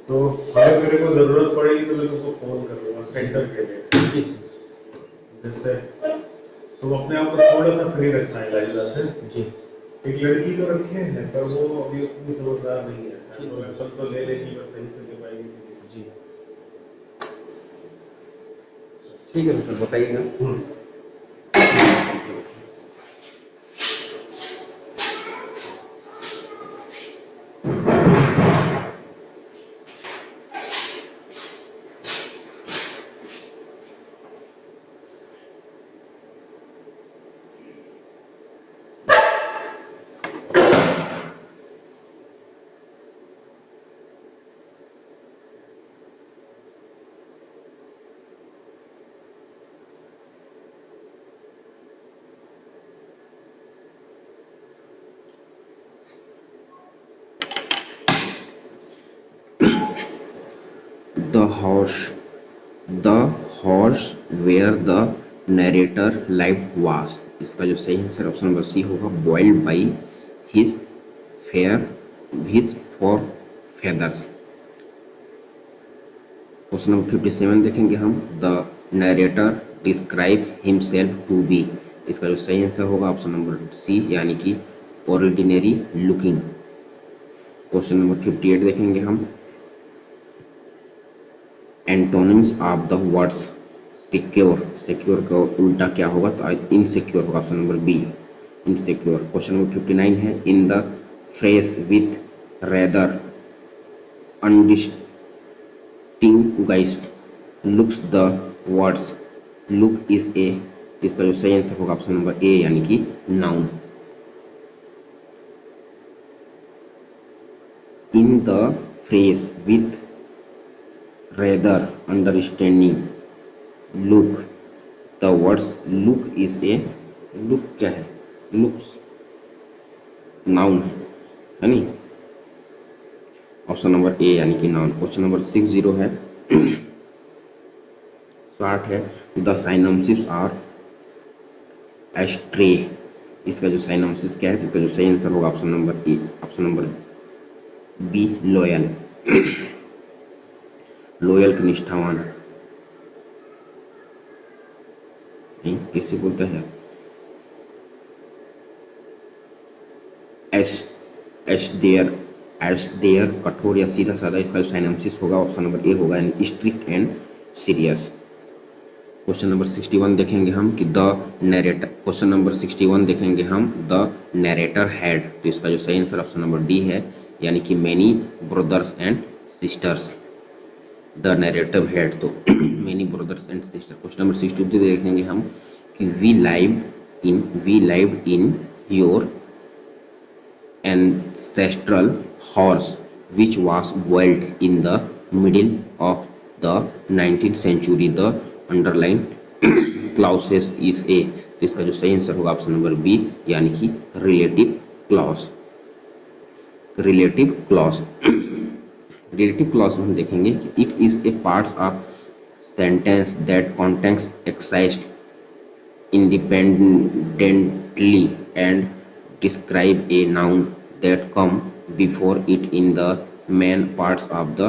तो अगर मेरे को जरूरत पड़ेगी तो मैं तुमको फोन करूँगा सेंटर के लिए। जी सर, जैसे तुम अपने आप को थोड़ा सा फ्री रखना है लाइला से। जी एक लड़की तो रखे हैं पर वो अभी उतनी समझदार नहीं है, तो ले लेगी बस सही से ले पाएगी। जी ठीक है सर, बताइएगा। Horse the horse where the narrator live was. इसका जो सही आंसर ऑप्शन नंबर सी होगा, boiled by his fair his for feathers. Question number 57 देखेंगे हम, the narrator describe himself to be. इसका जो सही आंसर होगा ऑप्शन नंबर सी, यानी कि ऑर्डिनरी लुकिंग। क्वेश्चन नंबर 58 देखेंगे हम, antonyms of the words secure. Secure का उल्टा क्या होगा, तो इनसिक्योर होगा, option number B insecure. Question number 59 है, in the phrase with rather undistinguished looks the words look is A. इसका जो सही आंसर होगा ऑप्शन नंबर ए, यानी कि noun. In the phrase with rather understanding look the words look is A. Look क्या है, looks noun है नहीं, ऑप्शन नंबर ए यानी कि नाउन। क्वेश्चन नंबर 60 है 60 है, द साइनोनिम्स आर एस्ट्रे। इसका जो साइनोनिम्स क्या है, तो इसका जो सही आंसर होगा option number A, option number be loyal. Loyal का निष्ठावान, नहीं किसे बोलते हैं, एस देयर कठोर या सीधा साधा। इसका जो साइनोनिम्स होगा ऑप्शन नंबर ए होगा, यानी strict and serious. Question number 61 देखेंगे हम कि द नरेटर, क्वेश्चन नंबर 61 देखेंगे हम, द नरेटर हैड। तो इसका जो सही आंसर ऑप्शन नंबर डी है, यानी कि many brothers and sisters. The narrative had, तो many brothers and sister. Question number 62 देखेंगे हम कि we lived in your ancestral horse which was boiled in the middle of the 19th century. The underlined clauses is a। तो इसका जो सही answer होगा option number B, यानी कि relative clause. Relative clause, relative clause में हम देखेंगे कि it is a part of sentence that contains exist independently and describe a noun that come before it in the main parts of the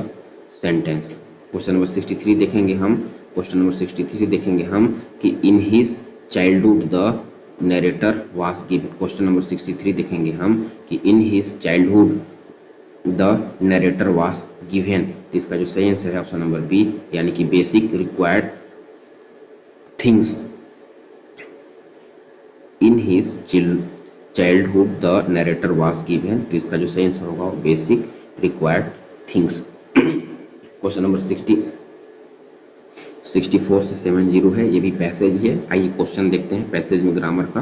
sentence। Question number 63 देखेंगे हम, question number 63 देखेंगे हम कि in his childhood the narrator was given. Question number 63 देखेंगे हम कि in his childhood the narrator was given. इसका जो सही आंसर है ऑप्शन नंबर बी, यानी कि basic required things. In his childhood the narrator was given, तो इसका जो सही आंसर होगा basic required things. Question number 64 से 70 है, ये भी पैसेज है। आइए क्वेश्चन देखते हैं पैसेज में ग्रामर का।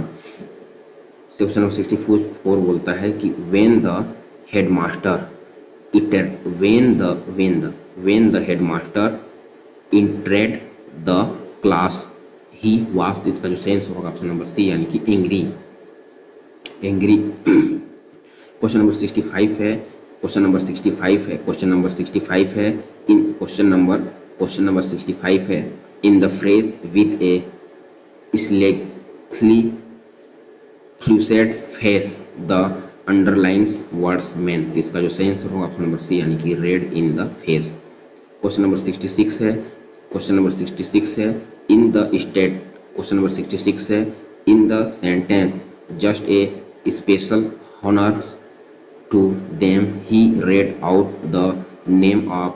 क्वेश्चन नंबर 64 बोलता है कि when the headmaster headmaster entered the class he was. इसका जो सही आंसर होगा ऑप्शन नंबर सी, यानी कि एंग्री। क्वेश्चन नंबर 65 है, क्वेश्चन नंबर 65 है, क्वेश्चन नंबर 65 है, इन क्वेश्चन नंबर 65 है, in the phrase with a slightly flushed face the underlines words man. इसका जो सही आंसर होगा ऑप्शन नंबर सी, यानी कि red in the face. Question number 66 है, क्वेश्चन नंबर 66 है, in the state. Question number 66 है, in the sentence just a special honors to them he read out the name of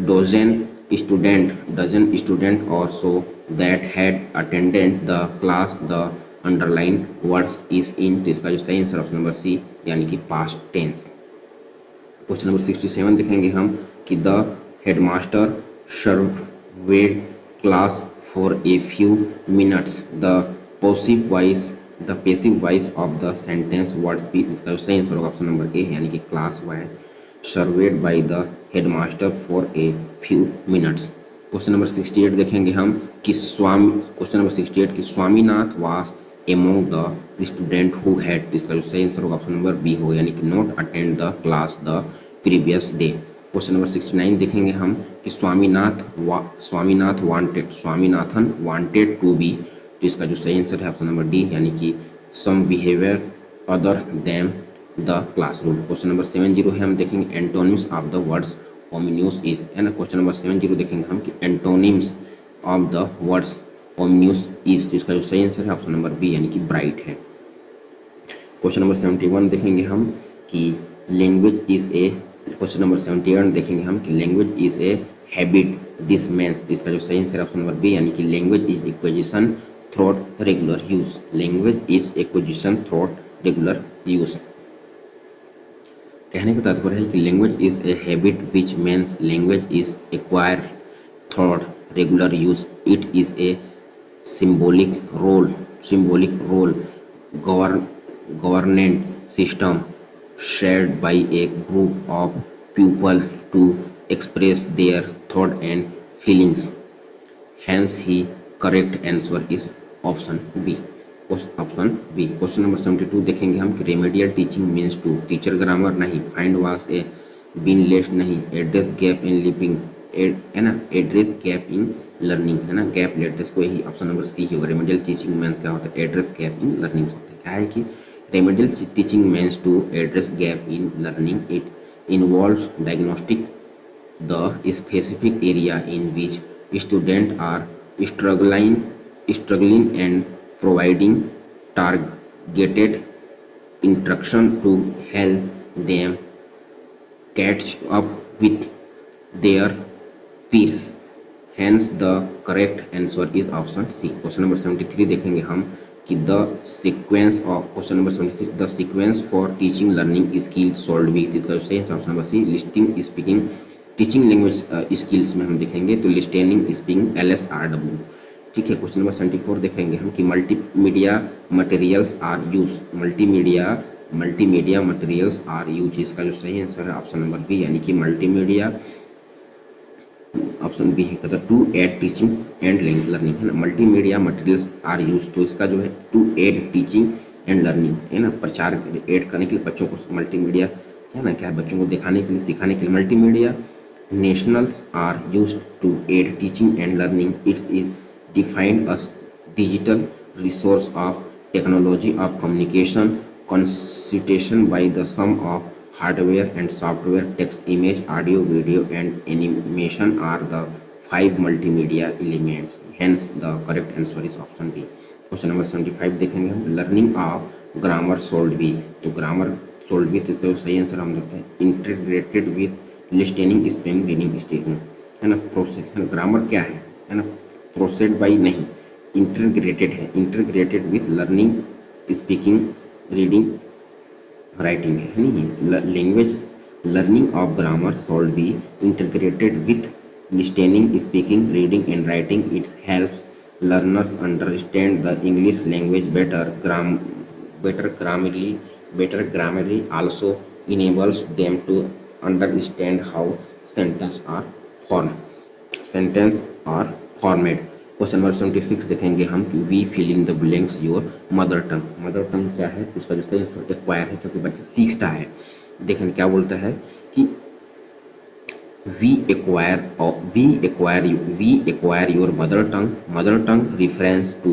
dozen student or so that had attended the class the underlined words is in। तो इसका जो सही answer option number C, यानी कि past tense. Question number 67 देखेंगे हम कि the headmaster served class for a few minutes the passive voice of the sentence word piece. इसका जो सही आंसर होगा ऑप्शन नंबर ए, यानी कि class wise served by the headmaster for a few minutes. Question number 68 देखेंगे हम कि question number 68 कि Swaminath was among the student who had. इसका जो सही आंसर होगा ऑप्शन नंबर बी होगा, यानी कि not attend the class the previous day. Question number 69 देखेंगे हम कि स्वामीनाथन वांटेड टू बी, तो इसका जो सही आंसर है ऑप्शन नंबर डी, यानी कि some behaviour other than the classroom. Question number 70 है, हम देखेंगे antonyms of the words ominous is, है ना। क्वेश्चन नंबर 70 देखेंगे हम कि antonyms of the words ominous is, तो इसका जो सही आंसर है ऑप्शन नंबर बी, यानी कि ब्राइट है। क्वेश्चन नंबर 71 देखेंगे हम कि language is a, question number 71 देखेंगे हम कि language is a habit this means, तो इसका जो सही आंसर है ऑप्शन नंबर बी, यानी कि language is acquisition through regular use. Language is acquisition through regular use. कहने का तात्पर्य है कि language is a habit which means language is acquired through regular use. It is a symbolic role governance system shared by a group of people to express their thought and feelings. Hence, the correct answer is option B. Option B. Question number 72 देखेंगे हम कि remedial teaching means to, teacher grammar नहीं, find was a been least नहीं, address gap in living, है ना, address gap in learning, है ना, gap letters को यही ऑप्शन नंबर सी होगा। रेमेडियल टीचिंग मीन्स क्या होता है, एड्रेस गैप इन लर्निंग होता है। क्या है कि remedial teaching means to address gap in learning, it involves diagnostic the specific area in which students are struggling and providing targeted instruction to help them catch up with their peers. Hence the correct answer is option C. Question number 73 देखेंगे हम कि the sequence of, question number 76, the sequence for teaching learning skill should भी, इसका सही है option number C, listening speaking. Teaching language skills में हम देखेंगे तो लिस्टेनिंग स्पीकिंग LSRW, ठीक है। क्वेश्चन नंबर 74 देखेंगे हम कि multimedia materials are use, multimedia materials are use, इसका जो सही आंसर है ऑप्शन नंबर बी, यानी कि मल्टीमीडिया, ऑप्शन बी है कहता to aid teaching and learning, है ना। मल्टीमीडिया मटेरियल्स आर यूज, तो इसका जो है to aid teaching and learning, है ना, प्रचार एड करने के लिए बच्चों को मल्टीमीडिया, है ना, क्या है, बच्चों को दिखाने के लिए, सिखाने के लिए multimedia. Nationals are used to aid teaching and learning. It is defined as digital resource of technology of communication constituted by the sum of hardware and software. Text, image, audio, video, and animation are the 5 multimedia elements. Hence, the correct answer is option B. Question number 75 देखेंगे हम, learning of grammar should be, तो grammar should be, तो इसका सही answer हम देखते हैं integrated with listening spelling reading speaking, है ना। प्रोसेस, है ना, ग्रामर क्या है ना, प्रोसेड बाई नहीं, इंटीग्रेटेड है, integrated with learning speaking reading writing है नहीं। Language learning of grammar should be integrated with listening speaking reading and writing, it's helps learners understand the English language better grammarly also enables them to understand how sentence are formed. Question number 76 देखेंगे हम कि we fill in the blanks your mother tongue क्या है, उसका जो सही acquire है, क्योंकि बच्चा सीखता है। देखेंगे क्या बोलता है कि we acquire your mother tongue refers to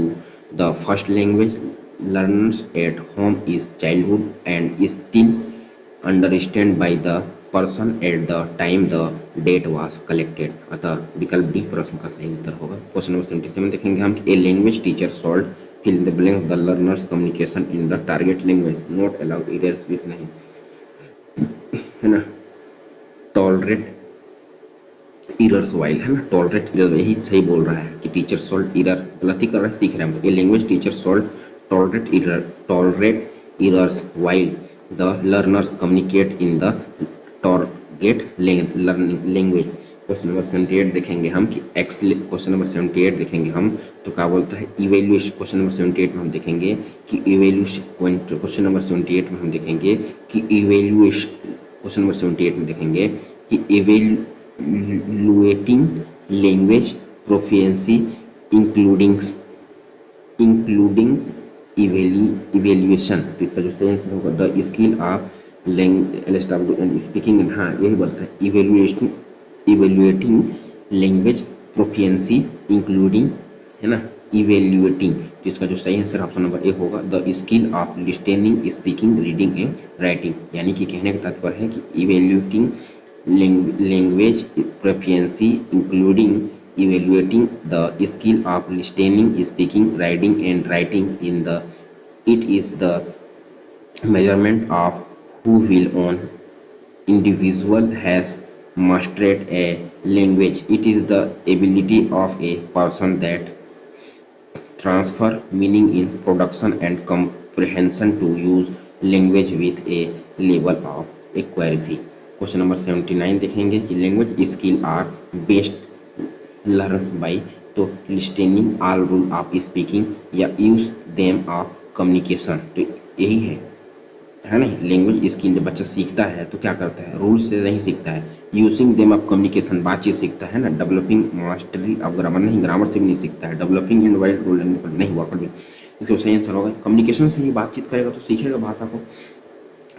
the first language learned at home is childhood and is still understood by the person at the time the date was collected। अतः विकल्प डी प्रश्न का सही उत्तर होगा। क्वेश्चन नंबर 77 देखेंगे हम a language teacher solve fill in the blanks the learners communication in the target language not allowed errors with नहीं, है ना, टॉलरेट इरर्स वाइल, है ना, टॉलरेट इरर, यही सही बोल रहा है कि टीचर सॉल्व इरर, गलती कर रहा है, सीख रहा है। ए language teacher solve tolerate errors while the learners communicate in the target language. Question number 78 देखेंगे हम कि क्वेश्चन नंबर 78 देखेंगे हम तो क्या बोलता है इवेल्यूएशन। क्वेश्चन नंबर 78 में हम देखेंगे कि इवेल्यूएशन, क्वेश्चन नंबर 78 में हम देखेंगे कि इवेल्यूएशन, क्वेश्चन नंबर 78 में देखेंगे कि evaluating language proficiency including evaluation, तो इसका जो सही आंसर होगा the skill of LSW and speaking, हाँ यही बोलता है इवेल्युएटिंग लैंग्वेज प्रोफिशिएंसी इंक्लूडिंग, है ना, इवेल्युएटिंग, तो इसका जो सही आंसर ऑप्शन नंबर ए होगा, the skill of listening speaking reading and writing. यानी कि कहने का तात्पर्य है कि evaluating language proficiency including evaluating the skill of listening, speaking, reading and writing it is the measurement of how well an individual has mastered a language. It is the ability of a person that transfer meaning in production and comprehension to use language with a level of accuracy. Question number 79 देखेंगे कि language skill are best learns by, तो listening, all rule of speaking या use them of communication, तो यही है ना। Language skill जब बच्चा सीखता है तो क्या करता है, रूल से नहीं सीखता है, यूजिंग देम ऑफ कम्युनिकेशन, बातचीत सीखता है ना, डेवलपिंग मास्टरी ऑफ ग्रामर नहीं, ग्रामर से भी नहीं सीखता है, डेवलपिंग एंड वाइड रूल नहीं हुआ कभी, इसको सही आंसर होगा कम्युनिकेशन से ही बातचीत करेगा तो सीखेगा भाषा को।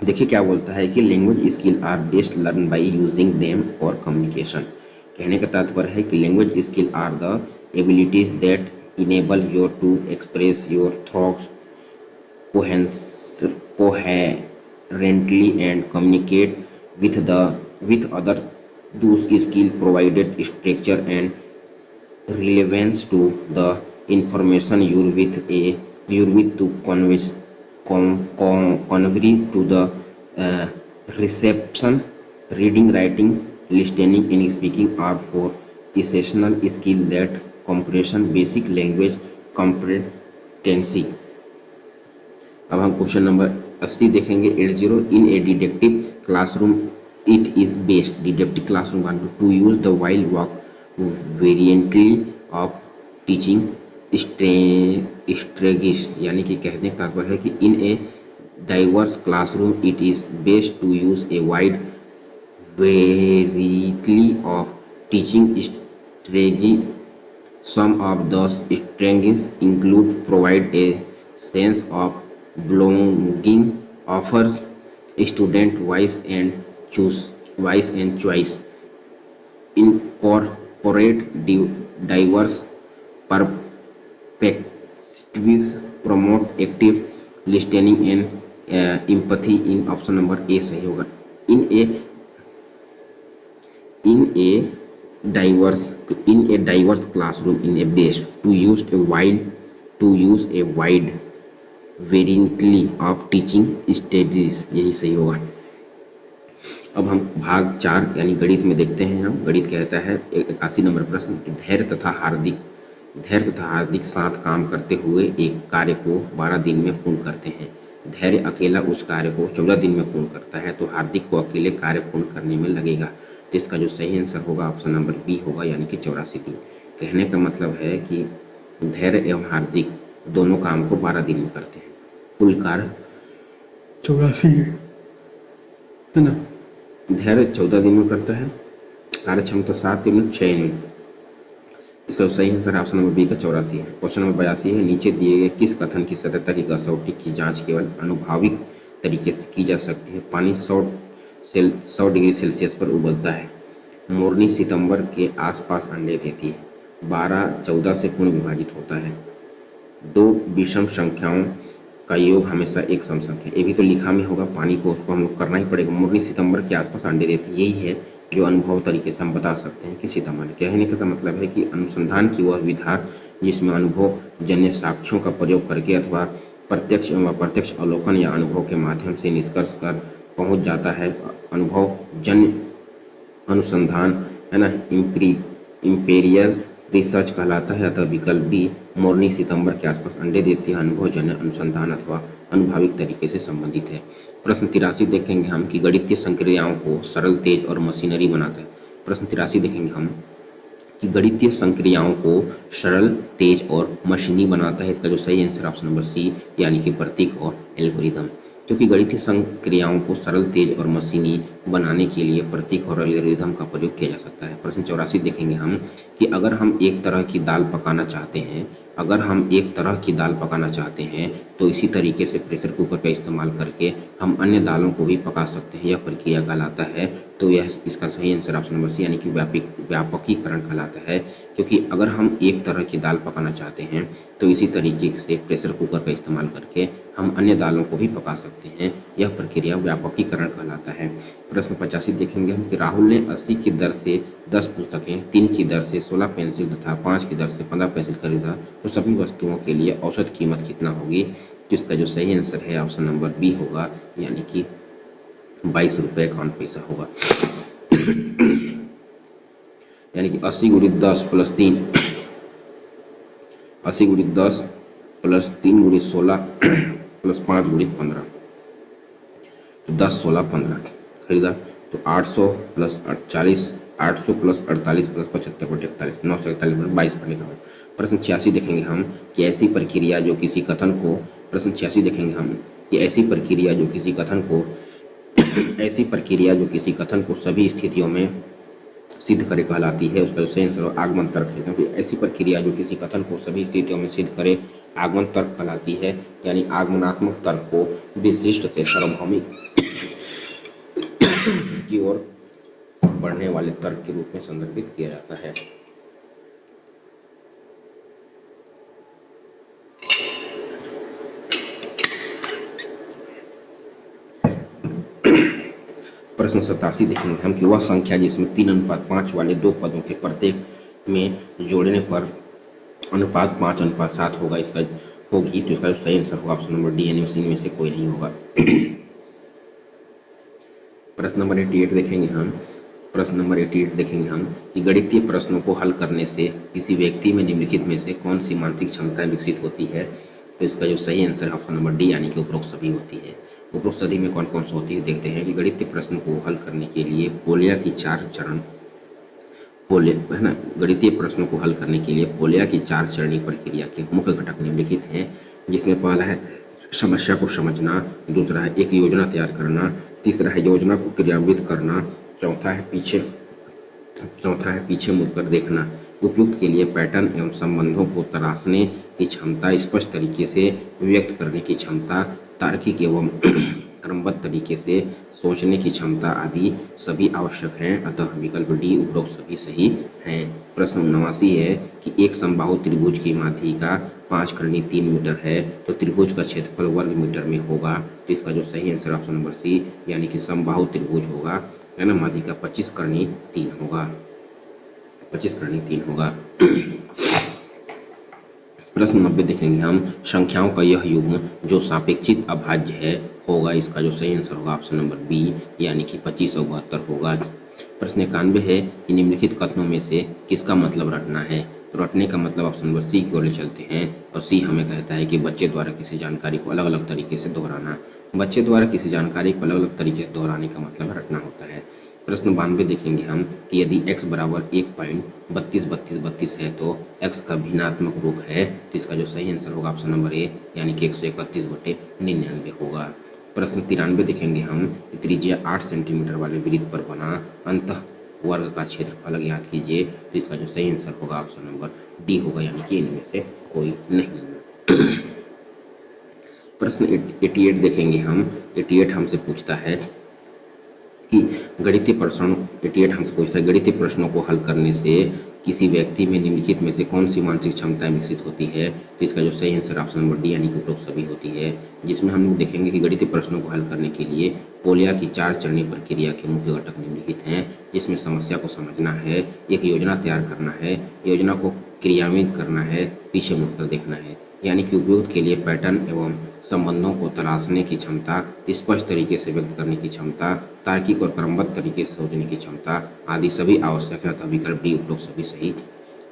देखिए क्या बोलता है कि language skill are best learn by using them for communication. कहने का तात्पर्य है कि language skill are the abilities that enable your to express your thoughts coherently and communicate with other. Those skill provided structure and relevance to the information you're with to convey to the reception. Reading, writing, listening and speaking are four essential skills that comprehension basic language competency। अब हम question number 80 देखेंगे 80। In a deductive classroom it is best, deductive classroom to use the while work variety of teaching strategies. यानी कि कहने का तात्पर्य है कि in a diverse classroom it is best to use a wide variety of teaching strategy. Some of the strategies include provide a sense of belonging, offers student voice and choice, incorporate diverse perspectives, promote active listening and empathy। In option number A सही होगा। in a diverse classroom in a best to use a wide variety of teaching strategies, यही सही होगा। अब हम भाग 4 यानी गणित में देखते हैं। हम गणित कहता है 81 नंबर प्रश्न कि धैर्य तथा हार्दिक साथ काम करते हुए एक कार्य को 12 दिन में पूर्ण करते हैं। धैर्य अकेला उस कार्य को 14 दिन में पूर्ण करता है, तो हार्दिक को अकेले कार्य पूर्ण करने में लगेगा। तो इसका जो सही आंसर होगा ऑप्शन नंबर बी होगा, यानी कि 84 दिन। कहने का मतलब है कि धैर्य एवं हार्दिक दोनों काम को 12 दिन में करते हैं, कुल कार्य 84 है ना। धैर्य 14 दिन में करता है, कार्य क्षमता 7 दिन में 6 दिन। इसका सही आंसर ऑप्शन नंबर बी का 84 है। क्वेश्चन नंबर 82 है, नीचे दिए गए किस कथन की सत्यता की कसौटी की जांच केवल अनुभवनिक तरीके से की जा सकती है। पानी 100 डिग्री सेल्सियस पर उबलता है। मोरनी सितंबर के आसपास अंडे देती है। 12 14 से पूर्ण विभाजित होता है। 2 विषम संख्याओं का योग हमेशा एक सम संख्या। ये भी तो लिखा में होगा, पानी को उसको हम लोग करना ही पड़ेगा। मोरनी सितंबर के आसपास अंडे देती है, यही है जो अनुभव तरीके से हम बता सकते हैं कि सितंबर। कहने का मतलब है कि अनुसंधान की वह विधा जिसमें अनुभव जन्य साक्ष्यों का प्रयोग करके अथवा प्रत्यक्ष एवं अप्रत्यक्ष अवलोकन या अनुभव के माध्यम से निष्कर्ष कर पहुंच जाता है। अनुभव जन्य अनुसंधान है ना, इंपेरियल रिसर्च कहलाता है। अतः विकल्प बी मोरनी सितंबर के आसपास अंडे देती है अनुभव जन्य अनुसंधान अथवा अनुभाविक तरीके से संबंधित है। प्रश्न 83 देखेंगे हम कि गणितीय संक्रियाओं को सरल, तेज और मशीनरी बनाता है। प्रश्न 83 देखेंगे हम कि गणितीय संक्रियाओं को सरल, तेज और मशीनी बनाता है। इसका जो सही आंसर ऑप्शन नंबर सी, यानी कि प्रतीक और एल्गोरिदम। क्योंकि गणितीय संक्रियाओं को सरल, तेज और मशीनी बनाने के लिए प्रतीक और एल्गोरिथम का प्रयोग किया जा सकता है। प्रश्न 84 देखेंगे हम कि अगर हम एक तरह की दाल पकाना चाहते हैं, अगर हम एक तरह की दाल पकाना चाहते हैं तो इसी तरीके से प्रेशर कुकर का इस्तेमाल करके हम अन्य दालों को भी पका सकते हैं। यह प्रक्रिया कहलाता है, तो यह इसका सही आंसर ऑप्शन नंबर सी यानी कि व्यापकीकरण कहलाता है। क्योंकि अगर हम एक तरह की दाल पकाना चाहते हैं तो इसी तरीके से प्रेशर कुकर का इस्तेमाल करके हम अन्य दालों को भी पका सकते हैं। यह प्रक्रिया व्यापकीकरण कहलाता है। प्रश्न 85 देखेंगे हम कि राहुल ने 80 की दर से 10 पुस्तकें, 3 की दर से 16 पेंसिल तथा 5 की दर से 15 पेंसिल खरीदा तो सभी वस्तुओं के लिए औसत कीमत कितना होगी? तो इसका जो सही आंसर है ऑप्शन नंबर बी होगा, यानी कि 22 रुपये 51 पैसा होगा। यानी कि 80 × 10 + 3, 80 × 10 + 3 × 16 + 5 × 15, तो 10, 16, 15 खरीदा तो 800 + 40, 800 + 48 + 75 × 41, 941 × 22 पर लिखा हुआ। प्रश्न 86 देखेंगे हम कि ऐसी प्रक्रिया जो किसी कथन को प्रश्न 86 देखेंगे हम कि ऐसी प्रक्रिया जो किसी कथन को ऐसी प्रक्रिया जो किसी कथन को सभी स्थितियों में सिद्ध करे कहलाती है। उसका जो सही आंसर आगमन तर्क है, क्योंकि ऐसी प्रक्रिया जो किसी कथन को सभी स्थितियों में सिद्ध करे आगमन तर्क कहलाती है। यानी आगमनात्मक तर्क को विशिष्ट से सार्वभौमिक की ओर बढ़ने वाले तर्क के रूप में संदर्भित किया जाता है। प्रश्न 87 देखेंगे हम कि वह संख्या जिसमें 3:5 वाले दो पदों के प्रत्येक में जोड़ने पर अनुपात 5:7 होगा, इसका होगी, तो इसका सही आंसर होगा ऑप्शन नंबर डी, यानी इनमें से कोई नहीं होगा। प्रश्न नंबर 88 देखेंगे हम प्रश्न नंबर 88 देखेंगे हम कि गणितीय प्रश्नों को हल करने से किसी व्यक्ति में निम्नलिखित में से कौन सी मानसिक क्षमताएं विकसित होती है? तो इसका जो सही आंसर है ऑप्शन नंबर डी, यानी कि उपरोक्त सभी होती है। उपरोक्त सभी में कौन कौन सी होती है देखते हैं कि गणितीय प्रश्न को हल करने के लिए पोलिया की 4 चरण है ना, गणितीय प्रश्नों को हल करने के लिए पोलिया की 4 चरणीय प्रक्रिया के मुख्य घटक निम्नलिखित हैं, जिसमें पहला है समस्या को समझना, दूसरा है एक योजना तैयार करना, तीसरा है योजना को क्रियान्वित करना, चौथा है पीछे मुड़कर देखना, उपयुक्त के लिए पैटर्न एवं संबंधों को तराशने की क्षमता, स्पष्ट तरीके से व्यक्त करने की क्षमता, तार्किक एवं क्रमबद्ध तरीके से सोचने की क्षमता आदि सभी आवश्यक हैं। अतः विकल्प डी उपरोक्त सभी सही हैं। प्रश्न 79 है कि एक समबाहु त्रिभुज की माध्यिका 5 × 3 मीटर है तो त्रिभुज का क्षेत्रफल वर्ग मीटर में होगा, तो इसका जो सही आंसर ऑप्शन नंबर सी, यानी कि समबाहु त्रिभुज होगा, है ना, माध्यिका 25 × 3 होगा, 25 × 3 होगा। प्रश्न 90 देखेंगे हम संख्याओं का यह युग्म जो सापेक्षित अभाज्य है होगा, इसका जो सही आंसर होगा ऑप्शन नंबर बी, यानी कि 2572 होगा। प्रश्न 91 है कि निम्नलिखित कथनों में से किसका मतलब रटना है? तो रटने का मतलब ऑप्शन नंबर सी की ओर ले चलते हैं, और सी हमें कहता है कि बच्चे द्वारा किसी जानकारी को अलग अलग तरीके से दोहराना। बच्चे द्वारा किसी जानकारी को अलग अलग तरीके से दोहराने का मतलब रटना होता है। प्रश्न 92 देखेंगे हम कि यदि x बराबर 1.323232 है तो x का भिन्नात्मक रूप है, तो इसका जो सही आंसर होगा ऑप्शन नंबर ए, यानी कि 131/99 होगा। प्रश्न 93 देखेंगे हम कि त्रिज्या 8 सेंटीमीटर वाले वृत्त पर बना अंतः वर्ग का क्षेत्रफल ज्ञात कीजिए, तो इसका जो सही आंसर होगा ऑप्शन नंबर डी होगा, यानी कि इनमें से कोई नहीं। प्रश्न 88 देखेंगे हम 88 हमसे पूछता है कि गणितीय प्रश्नों को हल करने से किसी व्यक्ति में निम्नलिखित में से कौन सी मानसिक क्षमताएं विकसित होती है, तो इसका जो सही आंसर ऑप्शन नंबर डी, यानी कि उपरोक्त सभी होती है। जिसमें हम लोग देखेंगे कि गणितीय प्रश्नों को हल करने के लिए पोलिया की 4 चरणीय प्रक्रिया के मुख्य घटक निम्नलिखित हैं, जिसमें समस्या को समझना है, एक योजना तैयार करना है, योजना को क्रियान्वित करना है, पीछे मुड़कर देखना है। यानी कि उपयुक्त के लिए पैटर्न एवं संबंधों को तलाशने की क्षमता, स्पष्ट तरीके से व्यक्त करने की क्षमता, तार्किक और क्रमबद्ध तरीके से सोचने की क्षमता आदि सभी आवश्यक है, तब विकल्प डी उपरोक्त सभी सही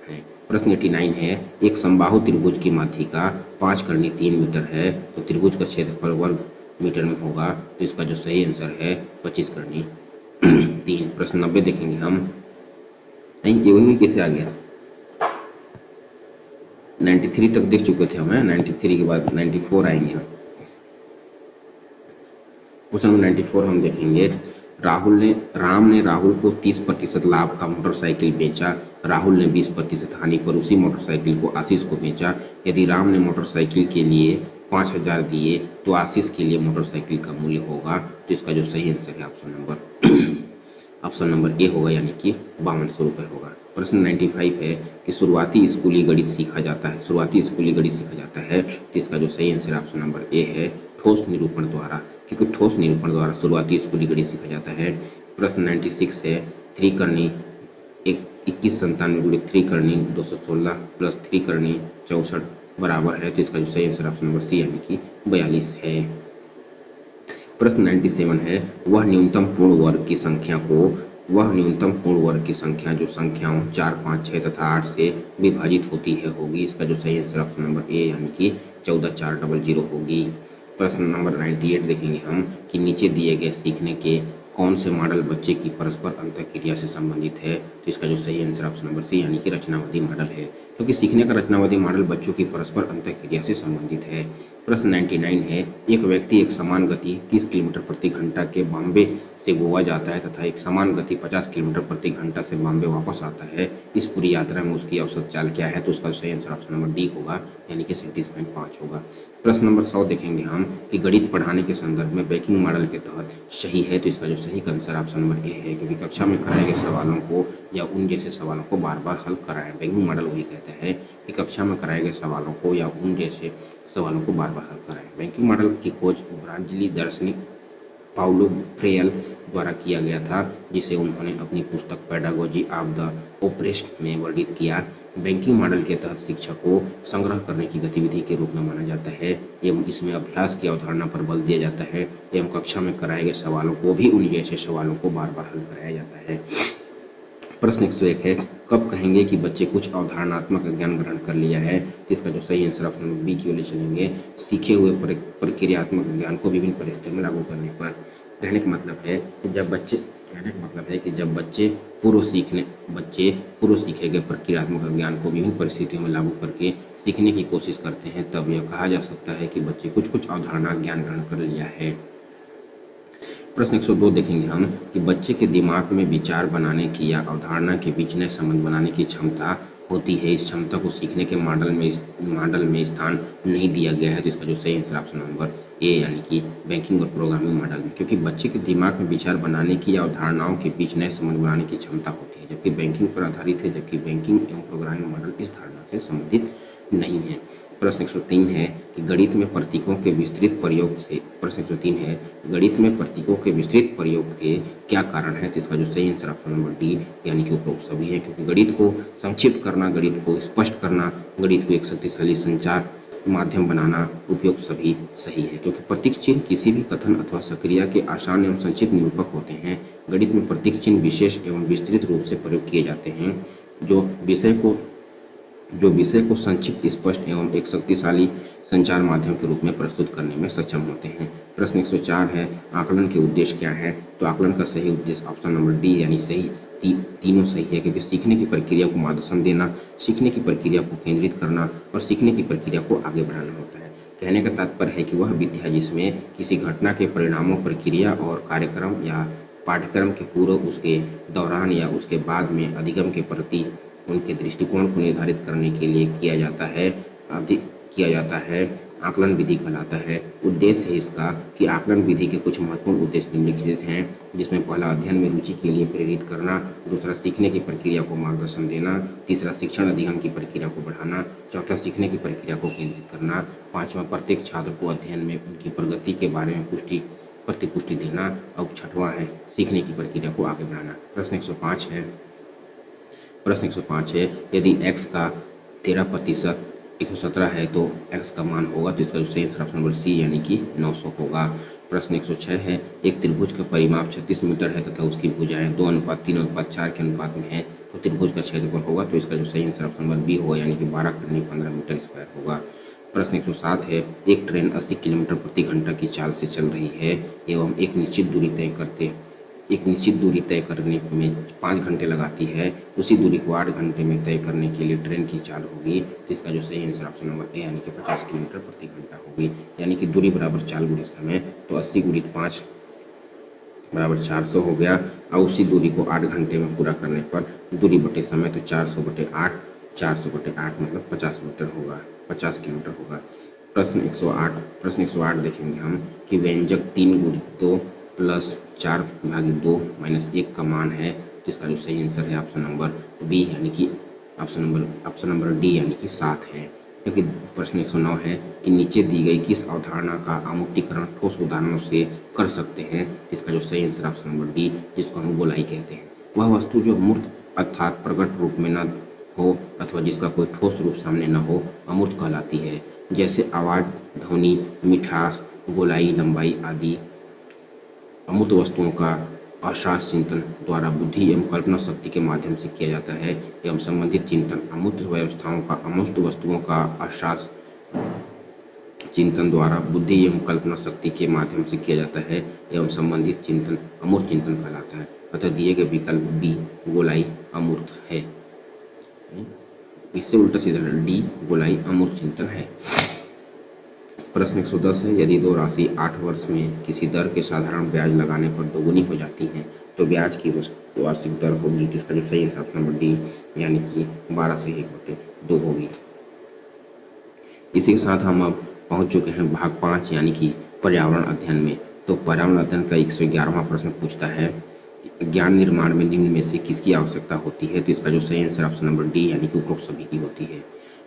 हैं। प्रश्न 89 है एक समबाहु त्रिभुज की माध्यिका 5 × 3 मीटर है तो त्रिभुज का क्षेत्रफल वर्ग मीटर में होगा, तो इसका जो सही आंसर है 25 × 3। प्रश्न 90 देखेंगे हम, ये वही कैसे आ गया, 93 तक देख चुके थे हम, 93 के बाद 94 आएंगे हम। क्वेश्चन नंबर 94 हम देखेंगे। राम ने राहुल को 30% लाभ का मोटरसाइकिल बेचा। राहुल ने 20% हानि पर उसी मोटरसाइकिल को आशीष को बेचा। यदि राम ने मोटरसाइकिल के लिए 5,000 दिए तो आशीष के लिए मोटरसाइकिल का मूल्य होगा। तो इसका जो सही आंसर है ऑप्शन नंबर ए होगा, यानी कि 5200 रुपये होगा। प्रश्न 95 है कि शुरुआती स्कूली गणित सीखा जाता है। शुरुआती स्कूली गणित सीखा जाता है, तो इसका जो सही आंसर ऑप्शन नंबर ए है, ठोस निरूपण द्वारा, क्योंकि ठोस निरूपण द्वारा शुरुआती स्कूली गणित सीखा जाता है। प्रश्न 96 है, त्रिकर्णी 2197 × 216 प्लस त्रिकर्णी 64 बराबर है। तो इसका जो सही आंसर ऑप्शन नंबर सी यानी कि 42 है। प्रश्न 97 है, वह न्यूनतम पूर्ण वर्ग की संख्या जो संख्याओं 4, 5, 6 तथा 8 से विभाजित होती है होगी। इसका जो सही आंसर ऑप्शन नंबर ए यानी कि 14400 होगी। प्रश्न नंबर 98 देखेंगे हम कि नीचे दिए गए सीखने के कौन से मॉडल बच्चे की परस्पर अंतःक्रिया से संबंधित है। तो इसका जो सही आंसर ऑप्शन नंबर सी यानी कि रचनावादी मॉडल है, क्योंकि सीखने का रचनावादी मॉडल बच्चों की परस्पर अंतःक्रिया से संबंधित है। प्रश्न 99 है, एक व्यक्ति एक समान गति 30 किलोमीटर प्रति घंटा के बॉम्बे से गोवा जाता है तथा एक समान गति 50 किलोमीटर प्रति घंटा से बॉम्बे वापस आता है। इस पूरी यात्रा में उसकी औसत चाल क्या है। तो उसका सही आंसर ऑप्शन नंबर डी होगा, यानी कि 37.5 होगा। प्रश्न नंबर 100 देखेंगे हम कि गणित पढ़ाने के संदर्भ में बैंकिंग मॉडल के तहत सही है। तो इसका जो सही आंसर ऑप्शन नंबर ए है, क्योंकि कक्षा में कराए गए सवालों को या उन जैसे सवालों को बार बार हल कराएं। बैंकिंग मॉडल वही कहता है कि कक्षा में कराए गए सवालों को या उन जैसे सवालों को बार बार हल कराएं। बैंकिंग मॉडल की खोज ब्राजीली दार्शनिक पाउलो फ्रेयल द्वारा किया गया था, जिसे उन्होंने अपनी पुस्तक पेडागोजी ऑफ द ओप्रेस्ड में वर्णित किया। बैंकिंग मॉडल के तहत शिक्षा को संग्रह करने की गतिविधि के रूप में माना जाता है एवं इसमें अभ्यास की अवधारणा पर बल दिया जाता है एवं कक्षा में कराए गए सवालों को भी उन जैसे सवालों को बार बार हल कराया जाता है। प्रश्न 101 है, कब कहेंगे कि बच्चे कुछ अवधारणात्मक ज्ञान ग्रहण कर लिया है। इसका जो सही आंसर ऑप्शन बी की ओर ले चलेंगे, सीखे हुए प्रक्रियात्मक ज्ञान को विभिन्न परिस्थितियों में लागू करने पर। कहने का मतलब है कि जब बच्चे पूर्व सीखे गए प्रक्रियात्मक ज्ञान को विभिन्न परिस्थितियों में लागू करके सीखने की कोशिश करते हैं, तब यह कहा जा सकता है कि बच्चे कुछ अवधारणा ज्ञान ग्रहण कर लिया है। प्रश्न 102 देखेंगे हम कि बच्चे के दिमाग में विचार बनाने की या अवधारणा के बीच नए संबंध बनाने की क्षमता होती है। इस क्षमता को सीखने के मॉडल में स्थान नहीं दिया गया है। तो इसका जो सही आंसर ऑप्शन नंबर ए यानी कि बैंकिंग और प्रोग्रामिंग मॉडल में, क्योंकि बच्चे के दिमाग में विचार बनाने की या अवधारणाओं के बीच नए संबंध बनाने की क्षमता होती है, जबकि बैंकिंग पर आधारित है, जबकि बैंकिंग एवं प्रोग्रामिंग मॉडल इस धारणा से संबंधित नहीं है। प्रश्न 103 है कि गणित में प्रतीकों के विस्तृत प्रयोग से प्रश्न 103 है, गणित में प्रतीकों के विस्तृत प्रयोग के क्या कारण है। तो इसका जो सही आंसर ऑप्शन नंबर डी यानी कि उपरोक्त सभी है, क्योंकि गणित को संक्षिप्त करना, गणित को स्पष्ट करना, गणित को एक शक्तिशाली संचार माध्यम बनाना, उपयोग सभी सही है, क्योंकि प्रतीक चिन्ह किसी भी कथन अथवा सक्रिया के आसान एवं संक्षिप्त निरूपक होते हैं। गणित में प्रतीक चिन्ह विशेष एवं विस्तृत रूप से प्रयोग किए जाते हैं, जो विषय को संक्षिप्त, स्पष्ट एवं एक शक्तिशाली संचार माध्यम के रूप में प्रस्तुत करने में सक्षम होते हैं। प्रश्न 104 है, आकलन के उद्देश्य क्या है। तो आकलन का सही उद्देश्य ऑप्शन नंबर डी यानी सही तीनों सही है, क्योंकि सीखने की प्रक्रिया को मार्गदर्शन देना, सीखने की प्रक्रिया को केंद्रित करना और सीखने की प्रक्रिया को आगे बढ़ाना होता है। कहने का तात्पर्य है कि वह विद्या जिसमें किसी घटना के परिणामों, प्रक्रिया और कार्यक्रम या पाठ्यक्रम के पूर्व, उसके दौरान या उसके बाद में अधिगम के प्रति उनके दृष्टिकोण को निर्धारित करने के लिए किया जाता है, आकलन विधि कहलाता है। उद्देश्य है इसका कि आकलन विधि के कुछ महत्वपूर्ण उद्देश्य निम्नलिखित हैं, जिसमें पहला अध्ययन में रुचि के लिए प्रेरित करना, दूसरा सीखने की प्रक्रिया को मार्गदर्शन देना, तीसरा शिक्षण अधिगम की प्रक्रिया को बढ़ाना, चौथा सीखने की प्रक्रिया को केंद्रित करना, पांचवा प्रत्येक छात्र को अध्ययन में उनकी प्रगति के बारे में प्रतिपुष्टि देना और छठवां है सीखने की प्रक्रिया को आगे बढ़ाना। प्रश्न 105 है, यदि x का 13% 117 है तो x का मान होगा। तो इसका जो सही आंसर ऑप्शन नंबर सी यानी कि 900 होगा। प्रश्न 106 है, एक त्रिभुज का परिमाप 36 मीटर है तथा उसकी भुजाएं 2:3:4 के अनुपात में है, तो त्रिभुज का क्षेत्रफल होगा। तो इसका जो सही आंसर ऑप्शन नंबर बी होगा, यानी कि 12×15 मीटर स्क्वायर होगा। प्रश्न 107 है, एक ट्रेन 80 किलोमीटर प्रति घंटा की चाल से चल रही है एवं एक निश्चित दूरी तय करने में 5 घंटे लगाती है, उसी दूरी को 8 घंटे में तय करने के लिए ट्रेन की चाल होगी। तो इसका जो सही आंसर ऑप्शन नंबर ए यानी कि 50 किलोमीटर प्रति घंटा होगी, यानी कि दूरी बराबर चाल गुणित समय, तो 80 × 5 बराबर 400 हो गया। और उसी दूरी को 8 घंटे में पूरा करने पर दूरी बटे समय तो 400 बटे 8, 400 बटे 8 मतलब 50 मीटर होगा, 50 किलोमीटर होगा। प्रश्न 108 देखेंगे हम कि व्यंजक 3 गुणित 2 प्लस 4 भागित 2 माइनस 1 का मान है। तो इसका जो सही आंसर है ऑप्शन नंबर बी यानी कि ऑप्शन नंबर डी यानी कि 7 है। क्योंकि प्रश्न 109 है कि नीचे दी गई किस अवधारणा का अमूर्तीकरण ठोस उदाहरणों से कर सकते हैं। इसका जो सही आंसर ऑप्शन नंबर डी, जिसको हम गोलाई कहते हैं। वह वस्तु जो मूर्त अर्थात प्रकट रूप में न हो अथवा जिसका कोई ठोस रूप सामने न हो, अमूर्त कहलाती है। जैसे आवाज, ध्वनि, मिठास, गोलाई, लंबाई आदि अमूर्त वस्तुओं का अशास्त्र चिंतन द्वारा बुद्धि एवं कल्पना शक्ति के माध्यम से किया जाता है एवं संबंधित चिंतन अमूर्त व्यवस्थाओं का अमूर्त वस्तुओं का अशास्त्र चिंतन द्वारा बुद्धि एवं कल्पना शक्ति के माध्यम से किया जाता है एवं संबंधित चिंतन अमूर्त चिंतन कहलाता है। अतः दिए गए विकल्प बी गोलाई अमूर्त है। इससे उल्टा सीधा डी गोलाई अमूर्त चिंतन है। प्रश्न 110 है यदि दो राशि 8 वर्ष में किसी दर के साधारण ब्याज लगाने पर दोगुनी हो जाती है तो ब्याज की वार्षिक दर होगी। तो इसका जो सही आंसर ऑप्शन नंबर डी यानी कि 12 से 1/2 होगी। इसी के साथ हम अब पहुंच चुके हैं भाग 5 यानी कि पर्यावरण अध्ययन में। तो पर्यावरण अध्ययन का 111वां प्रश्न पूछता है ज्ञान निर्माण में निम्न में से किसकी आवश्यकता होती है। तो इसका जो सही आंसर ऑप्शन नंबर डी यानी कि उपरोक्त सभी की होती है।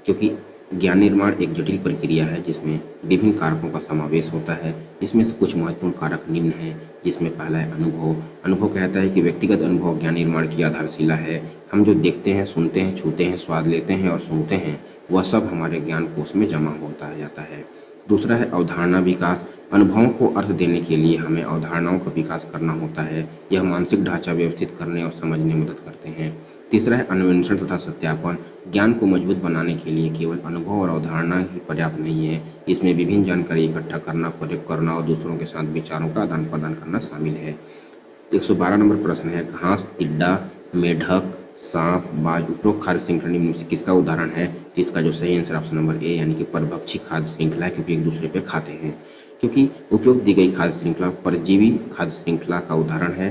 क्योंकि ज्ञान निर्माण एक जटिल प्रक्रिया है जिसमें विभिन्न कारकों का समावेश होता है। इसमें से कुछ महत्वपूर्ण कारक निम्न हैं, जिसमें पहला है अनुभव। अनुभव कहता है कि व्यक्तिगत अनुभव ज्ञान निर्माण की आधारशिला है। हम जो देखते हैं, सुनते हैं, छूते हैं, स्वाद लेते हैं और सूंघते हैं, वह सब हमारे ज्ञान कोश में जमा होता जाता है। दूसरा है अवधारणा विकास। अनुभवों को अर्थ देने के लिए हमें अवधारणाओं का विकास करना होता है। यह मानसिक ढांचा व्यवस्थित करने और समझने में मदद करते हैं। तीसरा है अन्वेषण तथा सत्यापन। ज्ञान को मजबूत बनाने के लिए केवल अनुभव और अवधारणा ही पर्याप्त नहीं है, इसमें विभिन्न जानकारी इकट्ठा करना, प्रयोग करना और दूसरों के साथ विचारों का आदान प्रदान करना शामिल है। 112 नंबर प्रश्न है घास, टिड्डा, मेढक, सांप, बाज उपरोक्त खाद्य श्रृंखला निम्न में से किसका उदाहरण है। तो इसका जो सही आंसर ऑप्शन नंबर ए यानी कि परभक्षी खाद्य श्रृंखला है, क्योंकि एक दूसरे पे खाते हैं। क्योंकि उपरोक्त दी गई खाद्य श्रृंखला परजीवी खाद्य श्रृंखला का उदाहरण है।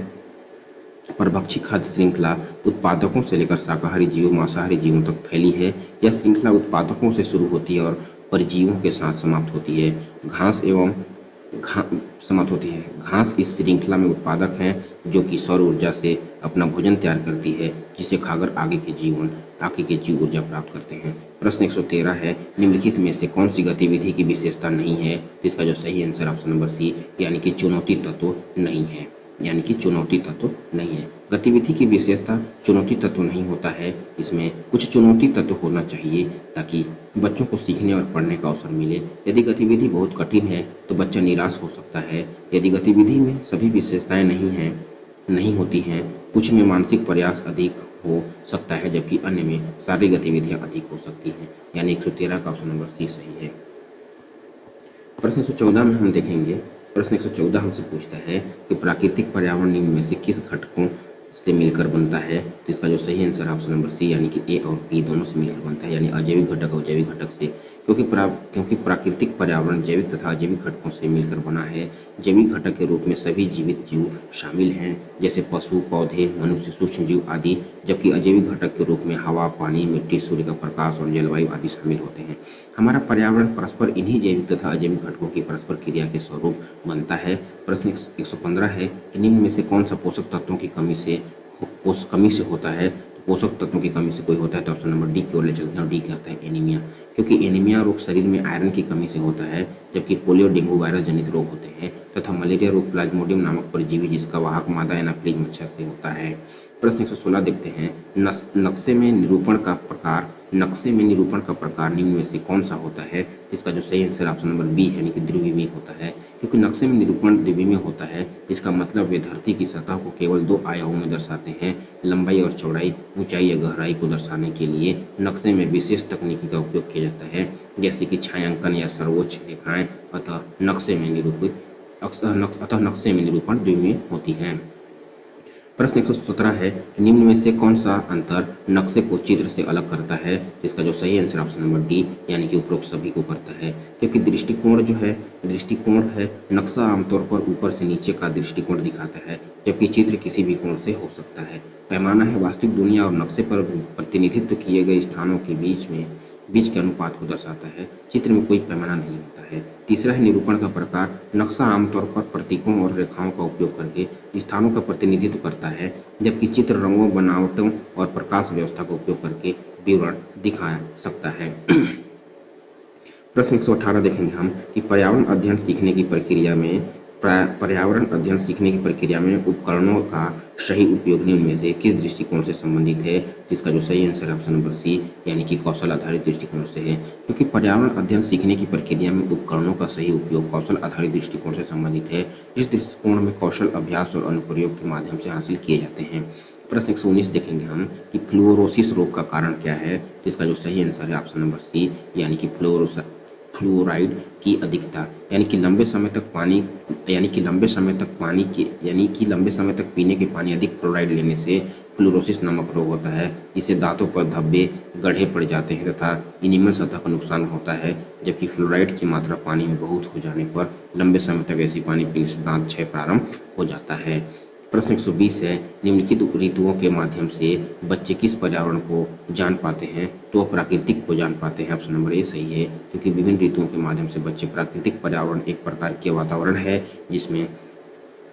परभक्षी खाद्य श्रृंखला उत्पादकों से लेकर शाकाहारी जीवों, मांसाहारी जीवों तक फैली है। यह श्रृंखला उत्पादकों से शुरू होती है और परजीवियों के साथ समाप्त होती है। घास इस श्रृंखला में उत्पादक हैं, जो कि सौर ऊर्जा से अपना भोजन तैयार करती है, जिसे खाकर आगे के जीव ऊर्जा प्राप्त करते हैं। प्रश्न 113 है निम्नलिखित में से कौन सी गतिविधि की विशेषता नहीं है। इसका जो सही आंसर ऑप्शन नंबर सी यानी कि चुनौती तत्व नहीं है, यानी कि चुनौती तत्व नहीं है। गतिविधि की विशेषता चुनौती तत्व नहीं होता है, इसमें कुछ चुनौती तत्व होना चाहिए ताकि बच्चों को सीखने और पढ़ने का अवसर मिले। यदि गतिविधि बहुत कठिन है तो बच्चा निराश हो सकता है। यदि गतिविधि में सभी विशेषताएं नहीं होती हैं, कुछ में मानसिक प्रयास अधिक हो सकता है जबकि अन्य में शारीरिक गतिविधियां अधिक हो सकती हैं, यानी 113 का ऑप्शन नंबर सी सही है। प्रश्न 114 में हम देखेंगे, प्रश्न 114 हमसे पूछता है कि प्राकृतिक पर्यावरण निम्न में से किस घटकों से मिलकर बनता है। तो इसका जो सही आंसर है ऑप्शन नंबर सी यानी कि ए और बी दोनों से मिलकर बनता है, यानी अजैविक घटक और जैविक घटक से। क्योंकि प्राकृतिक पर्यावरण जैविक तथा अजैविक घटकों से मिलकर बना है। जैविक घटक के रूप में सभी जीवित जीव शामिल हैं, जैसे पशु, पौधे, मनुष्य, सूक्ष्म जीव आदि, जबकि अजैविक घटक के रूप में हवा, पानी, मिट्टी, सूर्य का प्रकाश और जलवायु आदि शामिल होते हैं। हमारा पर्यावरण परस्पर इन्हीं जैविक तथा अजैविक घटकों की परस्पर क्रिया के स्वरूप बनता है। प्रश्न 115 है कि निम्न में से कौन सा पोषक तत्वों की कमी से होता है। तो पोषक तत्वों की कमी से कोई होता है तो ऑप्शन नंबर डी की ओर ले चलते हैं, और डी कहता है एनीमिया। क्योंकि एनीमिया रोग शरीर में आयरन की कमी से होता है, जबकि पोलियो, डेंगू वायरस जनित रोग होते हैं तथा मलेरिया रोग प्लाज्मोडियम नामक परजीवी जिसका वाहक मादा एनाफ्लिज मच्छर से होता है। प्रश्न 116 देखते हैं नक्शे में निरूपण का प्रकार निम्न में से कौन सा होता है। इसका जो सही आंसर ऑप्शन नंबर बी यानी कि द्विविमीय होता है। क्योंकि नक्शे में निरूपण द्विविमीय होता है, इसका मतलब वे धरती की सतह को केवल 2 आयामों में दर्शाते हैं। लंबाई और चौड़ाई, ऊंचाई या गहराई को दर्शाने के लिए नक्शे में विशेष तकनीकी का उपयोग किया जाता है, जैसे कि छायांकन या सर्वोच्च रेखाएं। अतः नक्शे में निरूपण द्विविमीय होती है। प्रश्न 117 है, निम्न में से कौन सा अंतर नक्शे को चित्र से अलग करता है? इसका जो सही आंसर ऑप्शन नंबर डी यानी कि उपरोक्त सभी को करता है, क्योंकि दृष्टिकोण है नक्शा आमतौर पर ऊपर से नीचे का दृष्टिकोण दिखाता है, जबकि चित्र किसी भी कोण से हो सकता है। पैमाना है वास्तविक दुनिया और नक्शे पर प्रतिनिधित्व किए गए स्थानों के बीच के अनुपात को दर्शाता है। चित्र में कोई पैमाना नहीं होता है। तीसरा है निरूपण का प्रकार। नक्शा आमतौर पर प्रतीकों और रेखाओं का उपयोग करके स्थानों का प्रतिनिधित्व करता है, जबकि चित्र रंगों, बनावटों और प्रकाश व्यवस्था का उपयोग करके विवरण दिखा सकता है। प्रश्न 118 देखेंगे हम कि पर्यावरण अध्ययन सीखने की प्रक्रिया में उपकरणों का सही उपयोग निम्न में से किस दृष्टिकोण से संबंधित है? जिसका जो सही आंसर है ऑप्शन नंबर सी यानी कि कौशल आधारित दृष्टिकोण से है, क्योंकि पर्यावरण अध्ययन सीखने की प्रक्रिया में उपकरणों का सही उपयोग कौशल आधारित दृष्टिकोण से संबंधित है, जिस दृष्टिकोण में कौशल अभ्यास और अनुप्रयोग के माध्यम से हासिल किए जाते हैं। प्रश्न 119 देखेंगे हम कि फ्लोरोसिस रोग का कारण क्या है? जिसका जो सही आंसर है ऑप्शन नंबर सी यानी कि फ्लोराइड की अधिकता, यानी कि लंबे समय तक पीने के पानी अधिक फ्लोराइड लेने से फ्लोरोसिस नामक रोग होता है, जिससे दांतों पर धब्बे गड्ढे पड़ जाते हैं तथा इनेमल सतह का नुकसान होता है, जबकि फ्लोराइड की मात्रा पानी में बहुत हो जाने पर लंबे समय तक ऐसी पानी पीने से दांत क्षय प्रारंभ हो जाता है। प्रश्न 120 है, निम्नलिखित ऋतुओं के माध्यम से बच्चे किस पर्यावरण को जान पाते हैं? तो प्राकृतिक को जान पाते हैं, ऑप्शन नंबर ए सही है, क्योंकि विभिन्न ऋतुओं के माध्यम से बच्चे प्राकृतिक पर्यावरण एक प्रकार के वातावरण है जिसमें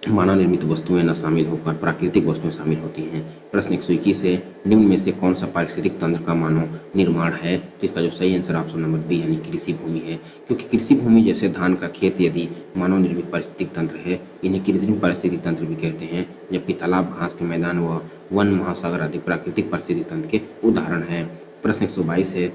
मानव निर्मित वस्तुएं न शामिल होकर प्राकृतिक वस्तुएं शामिल होती हैं। प्रश्न 121 है, निम्न में से कौन सा पारिस्थितिक तंत्र का मानव निर्माण है? इसका जो सही आंसर ऑप्शन नंबर बी यानी कृषि भूमि है, क्योंकि कृषि भूमि जैसे धान का खेत यदि मानव निर्मित पारिस्थितिक तंत्र है, इन्हें कृत्रिम पारिस्थितिक तंत्र भी कहते हैं, जबकि तालाब, घास के मैदान व वन, महासागर आदि प्राकृतिक पारिस्थितिक तंत्र के उदाहरण है। प्रश्न 122 है,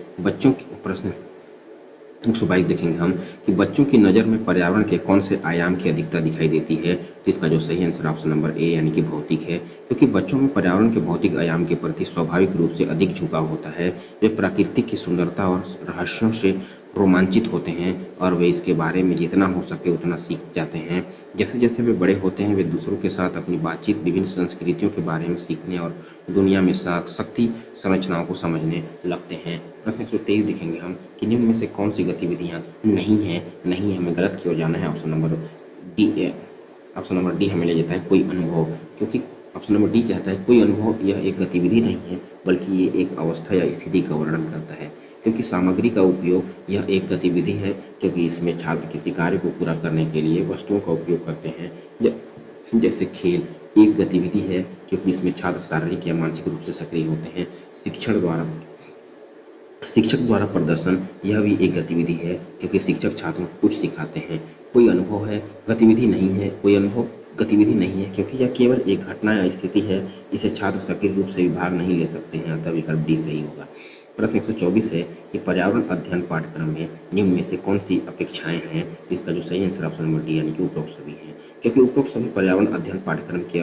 122 देखेंगे हम कि बच्चों की नज़र में पर्यावरण के कौन से आयाम की अधिकता दिखाई देती है? तो इसका जो सही आंसर ऑप्शन नंबर ए यानी कि भौतिक है, क्योंकि बच्चों में पर्यावरण के भौतिक आयाम के प्रति स्वाभाविक रूप से अधिक झुकाव होता है। वे प्रकृति की सुंदरता और रहस्यों से रोमांचित होते हैं और वे इसके बारे में जितना हो सके उतना सीख जाते हैं। जैसे जैसे वे बड़े होते हैं, वे दूसरों के साथ अपनी बातचीत, विभिन्न संस्कृतियों के बारे में सीखने और दुनिया में शक्ति संरचनाओं को समझने लगते हैं। प्रश्न 123 देखेंगे हम कि निम्न में से कौन सी गतिविधियां नहीं है हमें गलत की ओर जाना है, ऑप्शन नंबर डी हमें ले जाता है कोई अनुभव, क्योंकि ऑप्शन नंबर डी कहता है कोई अनुभव यह एक गतिविधि नहीं है बल्कि ये एक अवस्था या स्थिति का वर्णन करता है, क्योंकि सामग्री का उपयोग यह एक गतिविधि है, क्योंकि इसमें छात्र किसी कार्य को पूरा करने के लिए वस्तुओं का उपयोग करते हैं। जैसे खेल एक गतिविधि है, क्योंकि इसमें छात्र शारीरिक या मानसिक रूप से सक्रिय होते हैं। शिक्षक द्वारा प्रदर्शन यह भी एक गतिविधि है, क्योंकि शिक्षक छात्रों को कुछ सिखाते हैं। कोई अनुभव है गतिविधि नहीं है, कोई अनुभव गतिविधि नहीं है, क्योंकि यह केवल एक घटना या स्थिति है, इसे छात्र सक्रिय रूप से भाग नहीं ले सकते हैं, अतः विकल्प डी सही होगा। प्रश्न 124 है कि पर्यावरण अध्ययन पाठ्यक्रम में निम्न में से कौन सी अपेक्षाएं हैं? इसका जो सही आंसर ऑप्शन नंबर डी यानी कि उपरोक्त सभी है, क्योंकि उपरोक्त सभी पर्यावरण अध्ययन पाठ्यक्रम की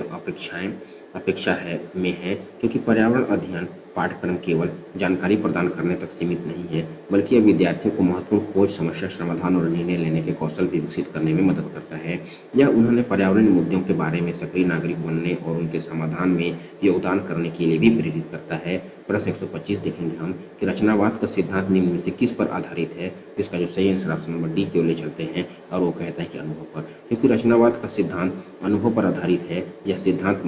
अपेक्षा में है, क्योंकि पर्यावरण अध्ययन पाठ्यक्रम केवल जानकारी प्रदान करने तक सीमित नहीं है, बल्कि यह विद्यार्थियों को महत्वपूर्ण खोज, समस्या समाधान और निर्णय लेने के कौशल भी विकसित करने में मदद करता है। यह उन्हें पर्यावरणीय मुद्दों के बारे में सक्रिय नागरिक बनने और उनके समाधान में योगदान करने के लिए भी प्रेरित करता है। प्रश्न 125 देखेंगे हम कि रचनावाद का सिद्धांत निम्न में से किस पर आधारित है? इसका जो सही आंसर ऑप्शन नंबर डी की ओर ले चलते हैं और वो कहता है कि अनुभव पर, क्योंकि रचनावाद का सिद्धांत अनुभव पर आधारित है। यह सिद्धांत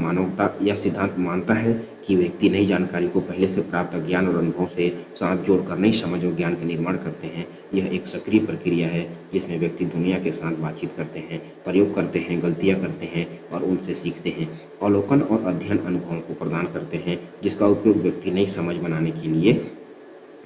मानता है कि व्यक्ति नई जानकारी को पहले से प्राप्त ज्ञान और अनुभव से साथ जोड़कर नई समझ और ज्ञान का निर्माण करते हैं। यह एक सक्रिय प्रक्रिया है जिसमें व्यक्ति दुनिया के साथ बातचीत करते हैं, प्रयोग करते हैं, गलतियां करते हैं और उनसे सीखते हैं। अवलोकन और अध्ययन अनुभवों को प्रदान करते हैं, जिसका उपयोग व्यक्ति नई समझ बनाने के लिए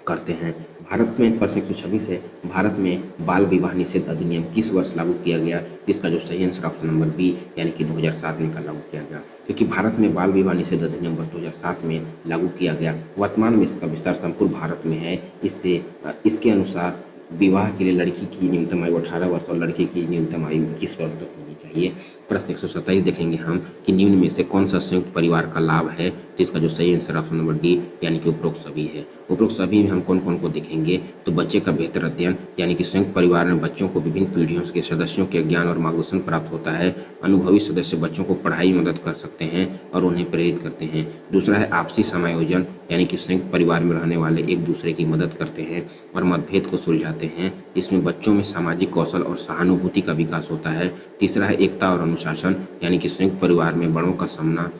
करते हैं। भारत में प्रश्न 126 है, भारत में बाल विवाह निषेध अधिनियम किस वर्ष लागू किया गया? इसका जो सही आंसर ऑप्शन नंबर बी यानी कि 2007 में लागू किया गया, क्योंकि भारत में बाल विवाह निषेध अधिनियम वर्ष 2007 में लागू किया गया। वर्तमान में इसका विस्तार संपूर्ण भारत में है। इसके अनुसार विवाह के लिए लड़की की न्यूनतम आयु 18 वर्ष और लड़के की न्यूनतम आयु 21 वर्ष तक होनी चाहिए। प्रश्न 127 देखेंगे हम कि निम्न में से कौन सा संयुक्त परिवार का लाभ है, जिसका जो सही आंसर ऑप्शन नंबर डी यानी कि उपरोक्त सभी है। उपरोक्त सभी में हम कौन कौन को देखेंगे, तो बच्चे का बेहतर अध्ययन यानी कि संयुक्त परिवार में बच्चों को विभिन्न पीढ़ियों के सदस्यों के ज्ञान और मार्गदर्शन प्राप्त होता है। अनुभवी सदस्य बच्चों को पढ़ाई में मदद कर सकते हैं और उन्हें प्रेरित करते हैं। दूसरा है आपसी समायोजन यानी कि संयुक्त परिवार में रहने वाले एक दूसरे की मदद करते हैं और मतभेद को सुलझाते हैं। इसमें बच्चों में सामाजिक कौशल और सहानुभूति का विकास होता है। तीसरा है एकता और अनुशासन यानी कि संयुक्त परिवार में बड़ों का सामना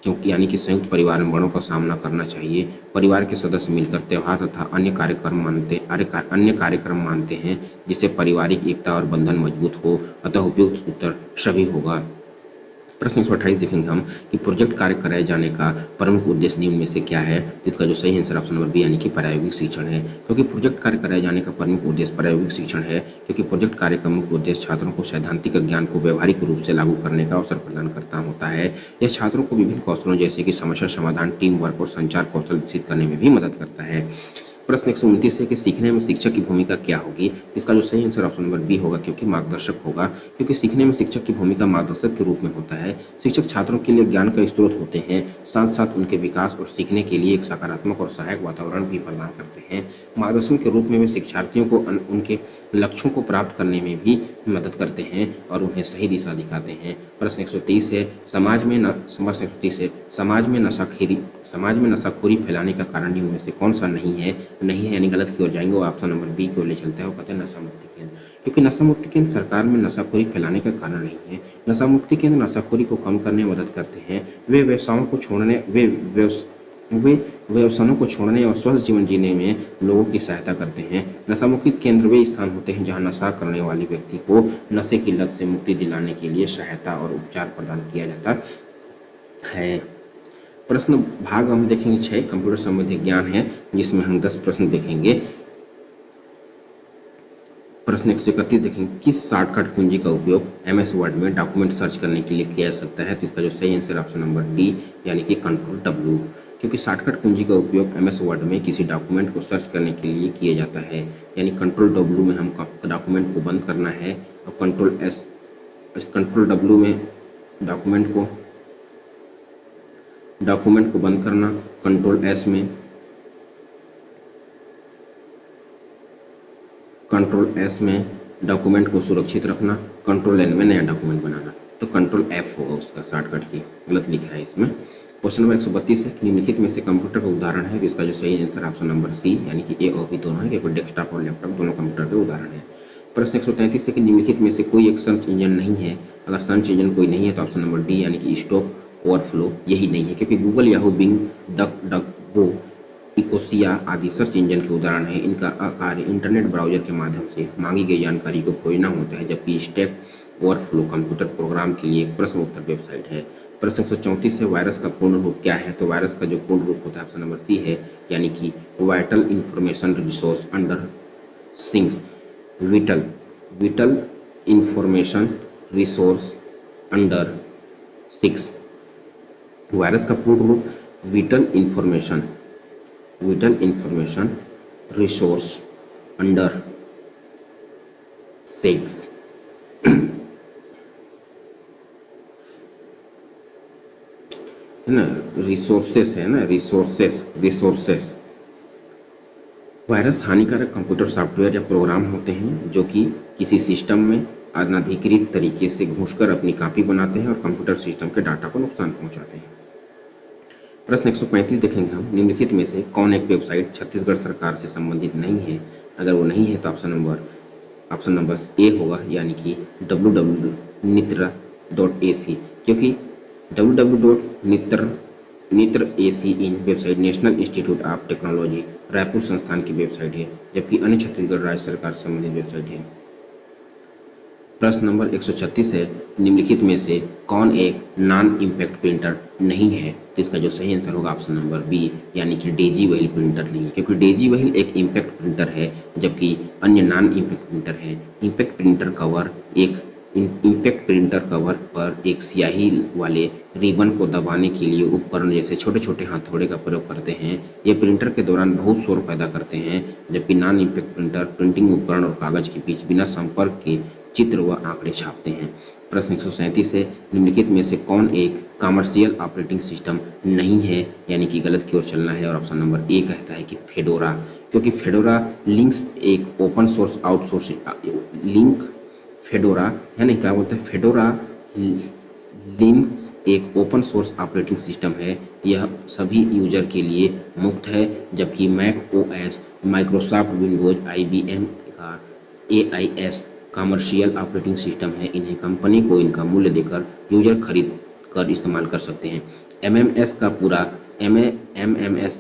क्योंकि यानी कि संयुक्त परिवार में बड़ों का सामना करना चाहिए। परिवार के सदस्य मिलकर त्योहार तथा अन्य कार्यक्रम मानते हैं जिससे पारिवारिक एकता और बंधन मजबूत हो। अतः उपयुक्त उत्तर सभी होगा। प्रश्न 128 देखेंगे हम कि प्रोजेक्ट कार्य कराए जाने का प्रमुख उद्देश्य निम्न में से क्या है, जिसका जो सही आंसर ऑप्शन नंबर बी यानी कि प्रायोगिक शिक्षण है। क्योंकि प्रोजेक्ट कार्य कराए जाने का प्रमुख उद्देश्य प्रायोगिक शिक्षण है, क्योंकि प्रोजेक्ट कार्य का मुख्य उद्देश्य छात्रों को सैद्धांतिक ज्ञान को व्यवहारिक रूप से लागू करने का अवसर प्रदान करता होता है। यह छात्रों को विभिन्न कौशलों जैसे कि समस्या समाधान, टीम वर्क और संचार कौशल विकसित करने में भी मदद करता है। प्रश्न 129 है कि सीखने में शिक्षक की भूमिका क्या होगी, इसका जो सही आंसर ऑप्शन नंबर बी होगा, क्योंकि मार्गदर्शक होगा। क्योंकि सीखने में शिक्षक की भूमिका मार्गदर्शक के रूप में होता है। शिक्षक छात्रों के लिए ज्ञान का स्रोत होते हैं, साथ साथ उनके विकास और सीखने के लिए एक सकारात्मक और सहायक वातावरण भी प्रदान करते हैं। मार्गदर्शन के रूप में वे शिक्षार्थियों को उनके लक्ष्यों को प्राप्त करने में भी मदद करते हैं और उन्हें सही दिशा दिखाते हैं। प्रश्न 130 है समाज में नशाखोरी फैलाने का कारण निम्न में से कौन सा नहीं है यानी गलत की ओर जाएंगे, वो ऑप्शन नंबर बी की ओर ले चलता है। वो कहते हैं नशा मुक्ति केंद्र, क्योंकि नशा मुक्ति केंद्र सरकार में नशाखोरी फैलाने का कारण नहीं है। नशा मुक्ति केंद्र नशाखोरी को कम करने में मदद करते हैं। वे व्यवसायों को छोड़ने और स्वस्थ जीवन जीने में लोगों की सहायता करते हैं। नशा मुक्ति केंद्र वे स्थान होते हैं जहां नशा करने वाले व्यक्ति को नशे की लत से मुक्ति दिलाने के लिए सहायता और उपचार प्रदान किया जाता है। प्रश्न भाग हम देखेंगे 6 कंप्यूटर संबंधी ज्ञान है, जिसमें हम 10 प्रश्न देखेंगे। प्रश्न 131 देखेंगे किस शॉर्टकट कुंजी का उपयोग MS वर्ड में डॉक्यूमेंट सर्च करने के लिए किया जा सकता है, तो इसका जो सही आंसर ऑप्शन नंबर डी यानी कि कंट्रोल W। क्योंकि शॉर्टकट कुंजी का उपयोग MS वर्ड में किसी डॉक्यूमेंट को सर्च करने के लिए किया जाता है, यानी कंट्रोल W में हम डॉक्यूमेंट को बंद करना है और कंट्रोल W में डॉक्यूमेंट को बंद करना, कंट्रोल S में डॉक्यूमेंट को सुरक्षित रखना, कंट्रोल N में नया डॉक्यूमेंट बनाना। तो कंट्रोल F होगा उसका शॉर्टकट की, गलत लिखा है इसमें। क्वेश्चन नंबर 132 है निम्नलिखित में से कंप्यूटर का उदाहरण है, इसका जो सही आंसर ऑप्शन नंबर सी यानी कि A और B दोनों है, क्योंकि डेस्कटॉप और लैपटॉप दोनों कंप्यूटर के उदाहरण है। प्रश्न 133 है कि निम्नलिखित में से कोई एक सर्च इंजन नहीं है। अगर सर्च इंजन कोई नहीं है तो ऑप्शन नंबर डी यानी कि स्टॉक ओवरफ्लो यही नहीं है, क्योंकि गूगल, याहू, बिंग, डक, इकोसिया आदि सर्च इंजन के उदाहरण है। इनका कार्य इंटरनेट ब्राउजर के माध्यम से मांगी गई जानकारी को खोजना होता है, जबकि स्टैक ओवरफ्लो कंप्यूटर प्रोग्राम के लिए एक प्रश्न उत्तर वेबसाइट है। प्रश्न 134 है वायरस का पूर्ण रूप क्या है, तो वायरस का जो पूर्ण रूप होता है ऑप्शन नंबर सी है, यानी कि vital information resource under sinks. Whittle information resource under 6। Virus का पूर्ण रूप विटल इंफॉर्मेशन रिसोर्स अंडर 6। है ना, रिसोर्सेस है ना, रिसोर्सेस। वायरस हानिकारक कंप्यूटर सॉफ्टवेयर या प्रोग्राम होते हैं जो कि किसी सिस्टम में अनधिकृत तरीके से घुसकर अपनी कॉपी बनाते हैं और कंप्यूटर सिस्टम के डाटा को नुकसान पहुंचाते हैं। प्रश्न 135 देखेंगे हम निम्नलिखित में से कौन एक वेबसाइट छत्तीसगढ़ सरकार से संबंधित नहीं है। अगर वो नहीं है तो ऑप्शन नंबर ए होगा, यानी कि www.nitra.ac, क्योंकि www.nitra.ac in website national institute of technology Raipur संस्थान की वेबसाइट है, जबकि अन्य छत्तीसगढ़ राज्य सरकार से संबंधित वेबसाइट है। प्रश्न नंबर 136 है निम्नलिखित में से कौन एक नॉन इम्पैक्ट प्रिंटर नहीं है, तो इसका जो सही आंसर होगा ऑप्शन नंबर बी यानी कि डेजी व्हील प्रिंटर नहीं है, क्योंकि डेजी व्हील एक इम्पैक्ट प्रिंटर है जबकि अन्य नॉन इम्पैक्ट प्रिंटर है। इम्पैक्ट प्रिंटर कवर एक इम्पैक्ट प्रिंटर कवर पर एक स्याही वाले रिबन को दबाने के लिए उपकरण जैसे छोटे छोटे हथौड़े का प्रयोग करते हैं। ये प्रिंटर के दौरान बहुत शोर पैदा करते हैं, जबकि नॉन इम्पैक्ट प्रिंटर प्रिंटिंग उपकरण और कागज के बीच बिना संपर्क के चित्र व आंकड़े छापते हैं। प्रश्न 137 है, निम्नलिखित में से कौन एक कमर्शियल ऑपरेटिंग सिस्टम नहीं है, यानी कि गलत की ओर चलना है। और ऑप्शन नंबर ए कहता है कि फेडोरा, क्योंकि फेडोरा लिंक्स एक open source outsourcing link Fedora है ना, क्या बोलते हैं, फेडोरा लिनक्स एक ओपन सोर्स ऑपरेटिंग सिस्टम है। यह सभी यूजर के लिए मुफ्त है, जबकि Mac OS, Microsoft Windows, IBM का एआईएस कमर्शियल ऑपरेटिंग सिस्टम है। इन्हें कंपनी को इनका मूल्य देकर यूजर खरीद कर इस्तेमाल कर सकते हैं। एमएमएस का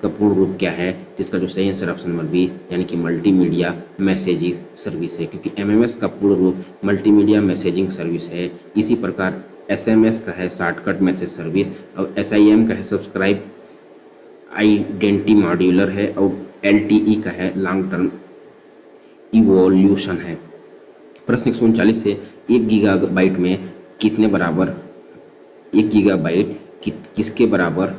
पूर्ण रूप क्या है, जिसका जो सही आंसर ऑप्शन नंबर बी, यानी कि मल्टीमीडिया मैसेजिंग सर्विस है, क्योंकि एमएमएस का पूर्ण रूप मल्टीमीडिया मैसेजिंग सर्विस है। इसी प्रकार एसएमएस का है शॉर्टकट मैसेज सर्विस, और एसआईएम का है सब्सक्राइब आइडेंटिटी मॉड्यूलर है, और एलटीई का है लॉन्ग टर्म इवोल्यूशन है। प्रश्न 139 से 1 गीगाबाइट में कितने बराबर 1 गीगाबाइट किसके बराबर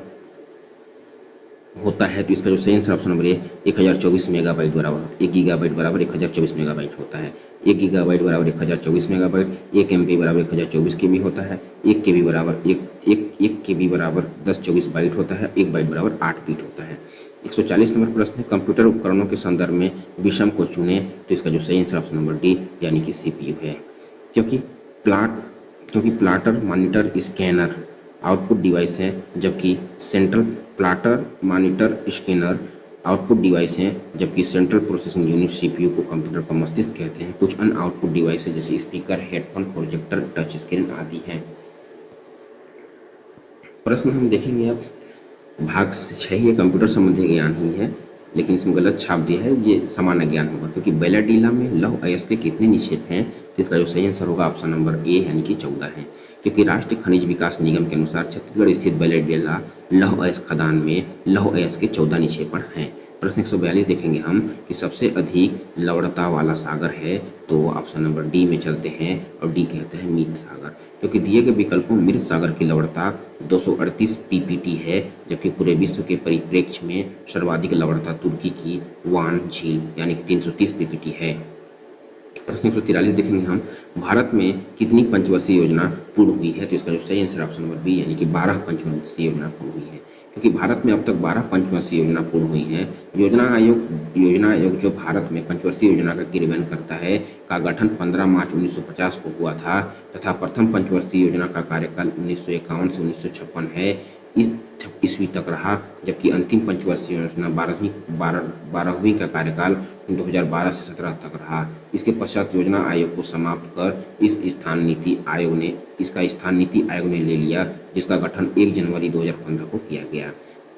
होता है, तो इसका जो सही answer option number A 1024 megabyte बराबर 1 गीगाबाइट बराबर 1024 मेगाबाइट होता है। 1 गीगाबाइट बराबर 1024 मेगाबाइट, 1 एमबी बराबर 1024 केबी होता है। 1 केबी बराबर 1 केबी बराबर 1024 बाइट होता है। 1 बाइट बराबर 8 बीट होता है। 140 नंबर प्रश्न है, कंप्यूटर उपकरणों के संदर्भ में विषम को चुने, तो इसका जो सही आंसर ऑप्शन नंबर डी, यानी कि सीपीयू है, क्योंकि plotter monitor scanner output device है, जबकि central plotter monitor scanner output device हैं, जबकि सेंट्रल प्रोसेसिंग यूनिट सीपीयू को कंप्यूटर का मस्तिष्क कहते हैं। कुछ अन्य आउटपुट डिवाइस है जैसे speaker, headphone, projector, touch screen आदि हैं। प्रश्न हम देखेंगे अब भाग 6, ये कंप्यूटर संबंधी ज्ञान ही है, लेकिन इसमें गलत छाप दिया है, ये सामान्य ज्ञान होगा, क्योंकि बैलेडीला में लौह अयस्क के कितने निक्षेप हैं, तो इसका जो सही आंसर होगा ऑप्शन नंबर ए, यानी कि 14 है, क्योंकि राष्ट्रीय खनिज विकास निगम के अनुसार छत्तीसगढ़ स्थित बैलेडीला लौह अयस्क खदान में लौह अयस्क के 14 निक्षेपण हैं। प्रश्न 142 देखेंगे हम कि सबसे अधिक लवणता वाला सागर है, तो ऑप्शन नंबर डी में चलते हैं, और डी कहते हैं मृत सागर, क्योंकि दिए गए विकल्पों में मृत सागर की लवणता 238 पीपीटी है, जबकि पूरे विश्व के परिप्रेक्ष्य में सर्वाधिक लवणता तुर्की की वान झील यानी कि 330 पीपीटी है। प्रश्न 143 देखेंगे हम, भारत में कितनी पंचवर्षीय योजना पूर्ण हुई है, तो इसका जो सही आंसर ऑप्शन नंबर बी, यानी कि 12 पंचवर्षीय योजना पूर्ण हुई है, क्योंकि भारत में अब तक 12 पंचवर्षीय योजना पूर्ण हुई है। योजना आयोग जो भारत में पंचवर्षीय योजना का क्रियान्वयन करता है का गठन 15 मार्च 1950 को हुआ था, तथा प्रथम पंचवर्षीय योजना का कार्यकाल 1951 से 1956 है, इस ईस्वी तक रहा, जबकि अंतिम पंचवर्षीय योजना 12वीं का कार्यकाल 2012 से 17 तक रहा। इसके पश्चात योजना आयोग को समाप्त कर इसका स्थान नीति आयोग ने ले लिया, जिसका गठन 1 जनवरी 2015 को किया गया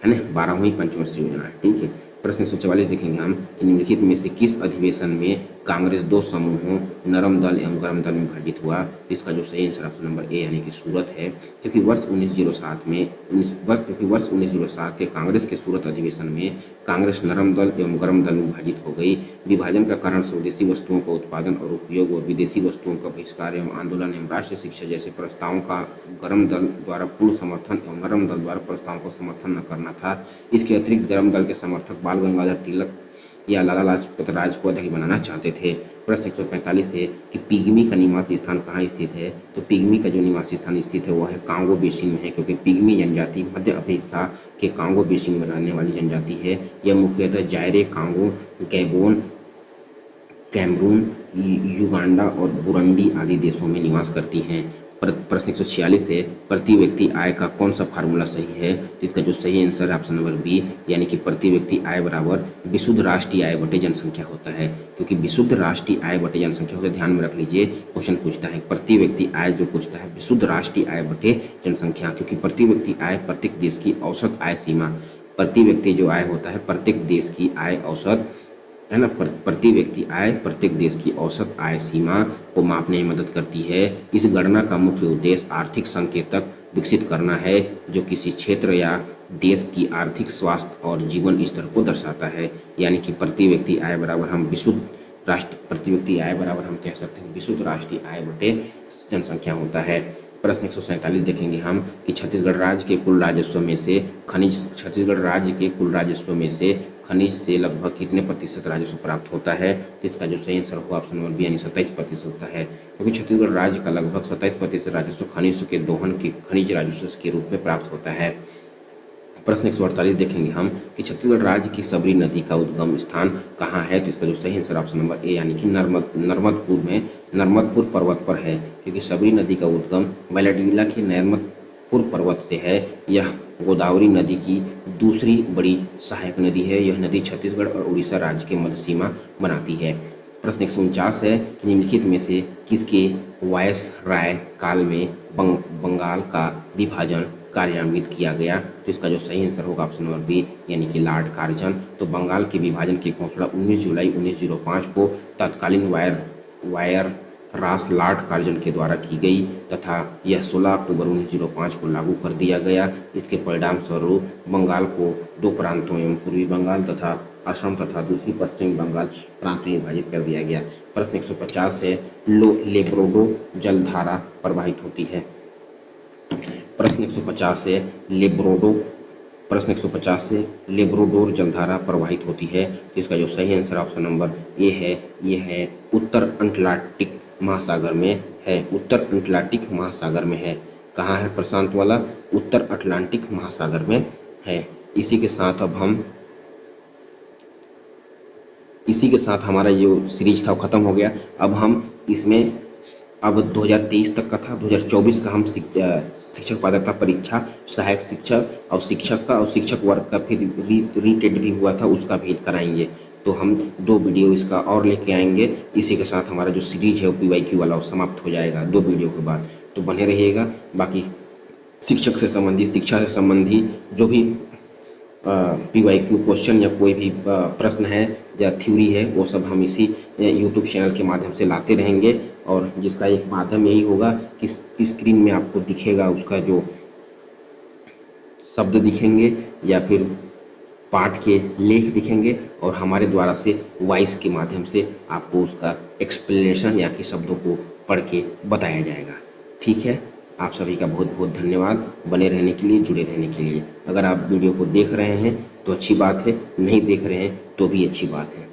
है ना, 12वीं पंचवर्षीय योजना है। ठीक है। प्रश्न 144 देखेंगे हम, निम्नलिखित में से किस अधिवेशन में कांग्रेस 2 समूहों नरम दल एवं गरम दल में विभाजित हुआ, इसका जो सही आंसर ऑप्शन नंबर ए, यानी कि सूरत है, क्योंकि वर्ष 1907 के कांग्रेस के सूरत अधिवेशन में कांग्रेस नरम दल एवं गरम दल में विभाजित हो गई। विभाजन का कारण स्वदेशी वस्तुओं का उत्पादन और उपयोग व विदेशी वस्तुओं का बहिष्कार एवं आंदोलन एवं राष्ट्रीय शिक्षा जैसे प्रस्तावों का गरम दल द्वारा पूर्ण समर्थन एवं नरम दल द्वारा प्रस्तावों का समर्थन न करना था। इसके अतिरिक्त गरम दल के समर्थक बाल गंगाधर तिलक या लाला लाजपत राय को अध्यक्ष बनाना चाहते थे। प्रश्न 145 है कि पिग्मी का निवासी स्थान कहाँ स्थित है, तो पिग्मी का जो निवासी स्थान स्थित है वह है कांगो बेसिन में है, क्योंकि पिग्मी जनजाति मध्य अफ्रीका के कांगो बेसिन में रहने वाली जनजाति है। यह मुख्यतः Zaire, Congo, Gabon, Cameroon, Uganda और बुरुंडी आदि देशों में निवास करती हैं। प्रश्न 146 है, प्रति व्यक्ति आय का कौन सा फार्मूला सही है, जिसका जो सही आंसर है ऑप्शन नंबर बी, यानी कि प्रति व्यक्ति आय बराबर विशुद्ध राष्ट्रीय आय बटे जनसंख्या होता है, क्योंकि विशुद्ध राष्ट्रीय आय बटे जनसंख्या होता है। ध्यान में रख लीजिए, क्वेश्चन पूछता है प्रति व्यक्ति आय, जो पूछता है विशुद्ध राष्ट्रीय आय बटे जनसंख्या, क्योंकि प्रति व्यक्ति आय प्रत्येक देश की औसत आय सीमा, प्रति व्यक्ति जो आय होता है प्रत्येक देश की आय औसत है ना, प्रति व्यक्ति आय प्रत्येक देश की औसत आय सीमा को मापने में मदद करती है। इस गणना का मुख्य उद्देश्य आर्थिक संकेतक विकसित करना है, जो किसी क्षेत्र या देश की आर्थिक स्वास्थ्य और जीवन स्तर को दर्शाता है, यानी कि प्रति व्यक्ति आय बराबर हम विशुद्ध राष्ट्र प्रति व्यक्ति आय बराबर हम कह सकते हैं विशुद्ध राष्ट्रीय आय बटे जनसंख्या होता है। प्रश्न 147 देखेंगे हम कि छत्तीसगढ़ राज्य के कुल राजस्व में से खनिज से लगभग कितने प्रतिशत राजस्व प्राप्त होता है। तो इसका जो सही आंसर होगा ऑप्शन नंबर बी यानी 27% होता है, क्योंकि छत्तीसगढ़ राज्य का लगभग 27% राजस्व खनिज के दोहन के खनिज राजस्व के रूप में प्राप्त होता है। प्रश्न 148 देखेंगे हम कि छत्तीसगढ़ राज्य की सबरी नदी का उद्गम स्थान कहाँ है। तो इसका जो सही आंसर ऑप्शन नंबर ए यानी कि नर्मदपुर पर्वत पर है, क्योंकि सबरी नदी का उद्गम बैलाडीला के नर्मदपुर पर्वत से है। यह गोदावरी नदी की दूसरी बड़ी सहायक नदी है। यह नदी छत्तीसगढ़ और उड़ीसा राज्य के मध्य सीमा बनाती है। प्रश्न 149 है कि निम्नलिखित में से किसके वायसराय काल में बंगाल का विभाजन कार्यान्वित किया गया। तो इसका जो सही आंसर होगा ऑप्शन नंबर बी यानी कि लॉर्ड कार्जन। तो बंगाल के विभाजन की घोषणा 19 जुलाई 1905 को तत्कालीन वायर रास लॉर्ड कार्जन के द्वारा की गई तथा यह 16 अक्टूबर 1905 को लागू कर दिया गया। इसके परिणाम स्वरूप बंगाल को दो प्रांतों एवं पूर्वी बंगाल तथा असम तथा दूसरी पश्चिमी बंगाल प्रांत में विभाजित कर दिया गया। प्रश्न 150 है लेब्रोडो जलधारा प्रवाहित होती है। प्रश्न 150 है लेब्रोडोर जलधारा प्रवाहित होती है। तो इसका जो सही आंसर ऑप्शन नंबर ए है, ये है उत्तर अटलांटिक महासागर में है। उत्तर अटलांटिक महासागर में है। कहाँ है प्रशांत वाला? उत्तर अटलांटिक महासागर में है। इसी के साथ हमारा जो सीरीज था वो खत्म हो गया। अब हम इसमें 2023 तक का था, 2024 का हम शिक्षक पात्रता परीक्षा सहायक शिक्षक और शिक्षक वर्ग का फिर रीटेट भी हुआ था, उसका भी कराएंगे। तो हम 2 वीडियो इसका और लेके आएंगे। इसी के साथ हमारा जो सीरीज है वो PYQ वाला वो समाप्त हो जाएगा 2 वीडियो के बाद। तो बने रहिएगा। बाकी शिक्षा से संबंधी जो भी PYQ क्वेश्चन या कोई भी प्रश्न है या थ्योरी है वो सब हम इसी YouTube चैनल के माध्यम से लाते रहेंगे, और जिसका एक माध्यम यही होगा कि स्क्रीन में आपको दिखेगा, उसका जो शब्द दिखेंगे या फिर पाठ के लेख दिखेंगे, और हमारे द्वारा से वॉइस के माध्यम से आपको उसका एक्सप्लेनेशन या कि शब्दों को पढ़ के बताया जाएगा। ठीक है, आप सभी का बहुत बहुत धन्यवाद बने रहने के लिए, जुड़े रहने के लिए। अगर आप वीडियो को देख रहे हैं तो अच्छी बात है, नहीं देख रहे हैं तो भी अच्छी बात है।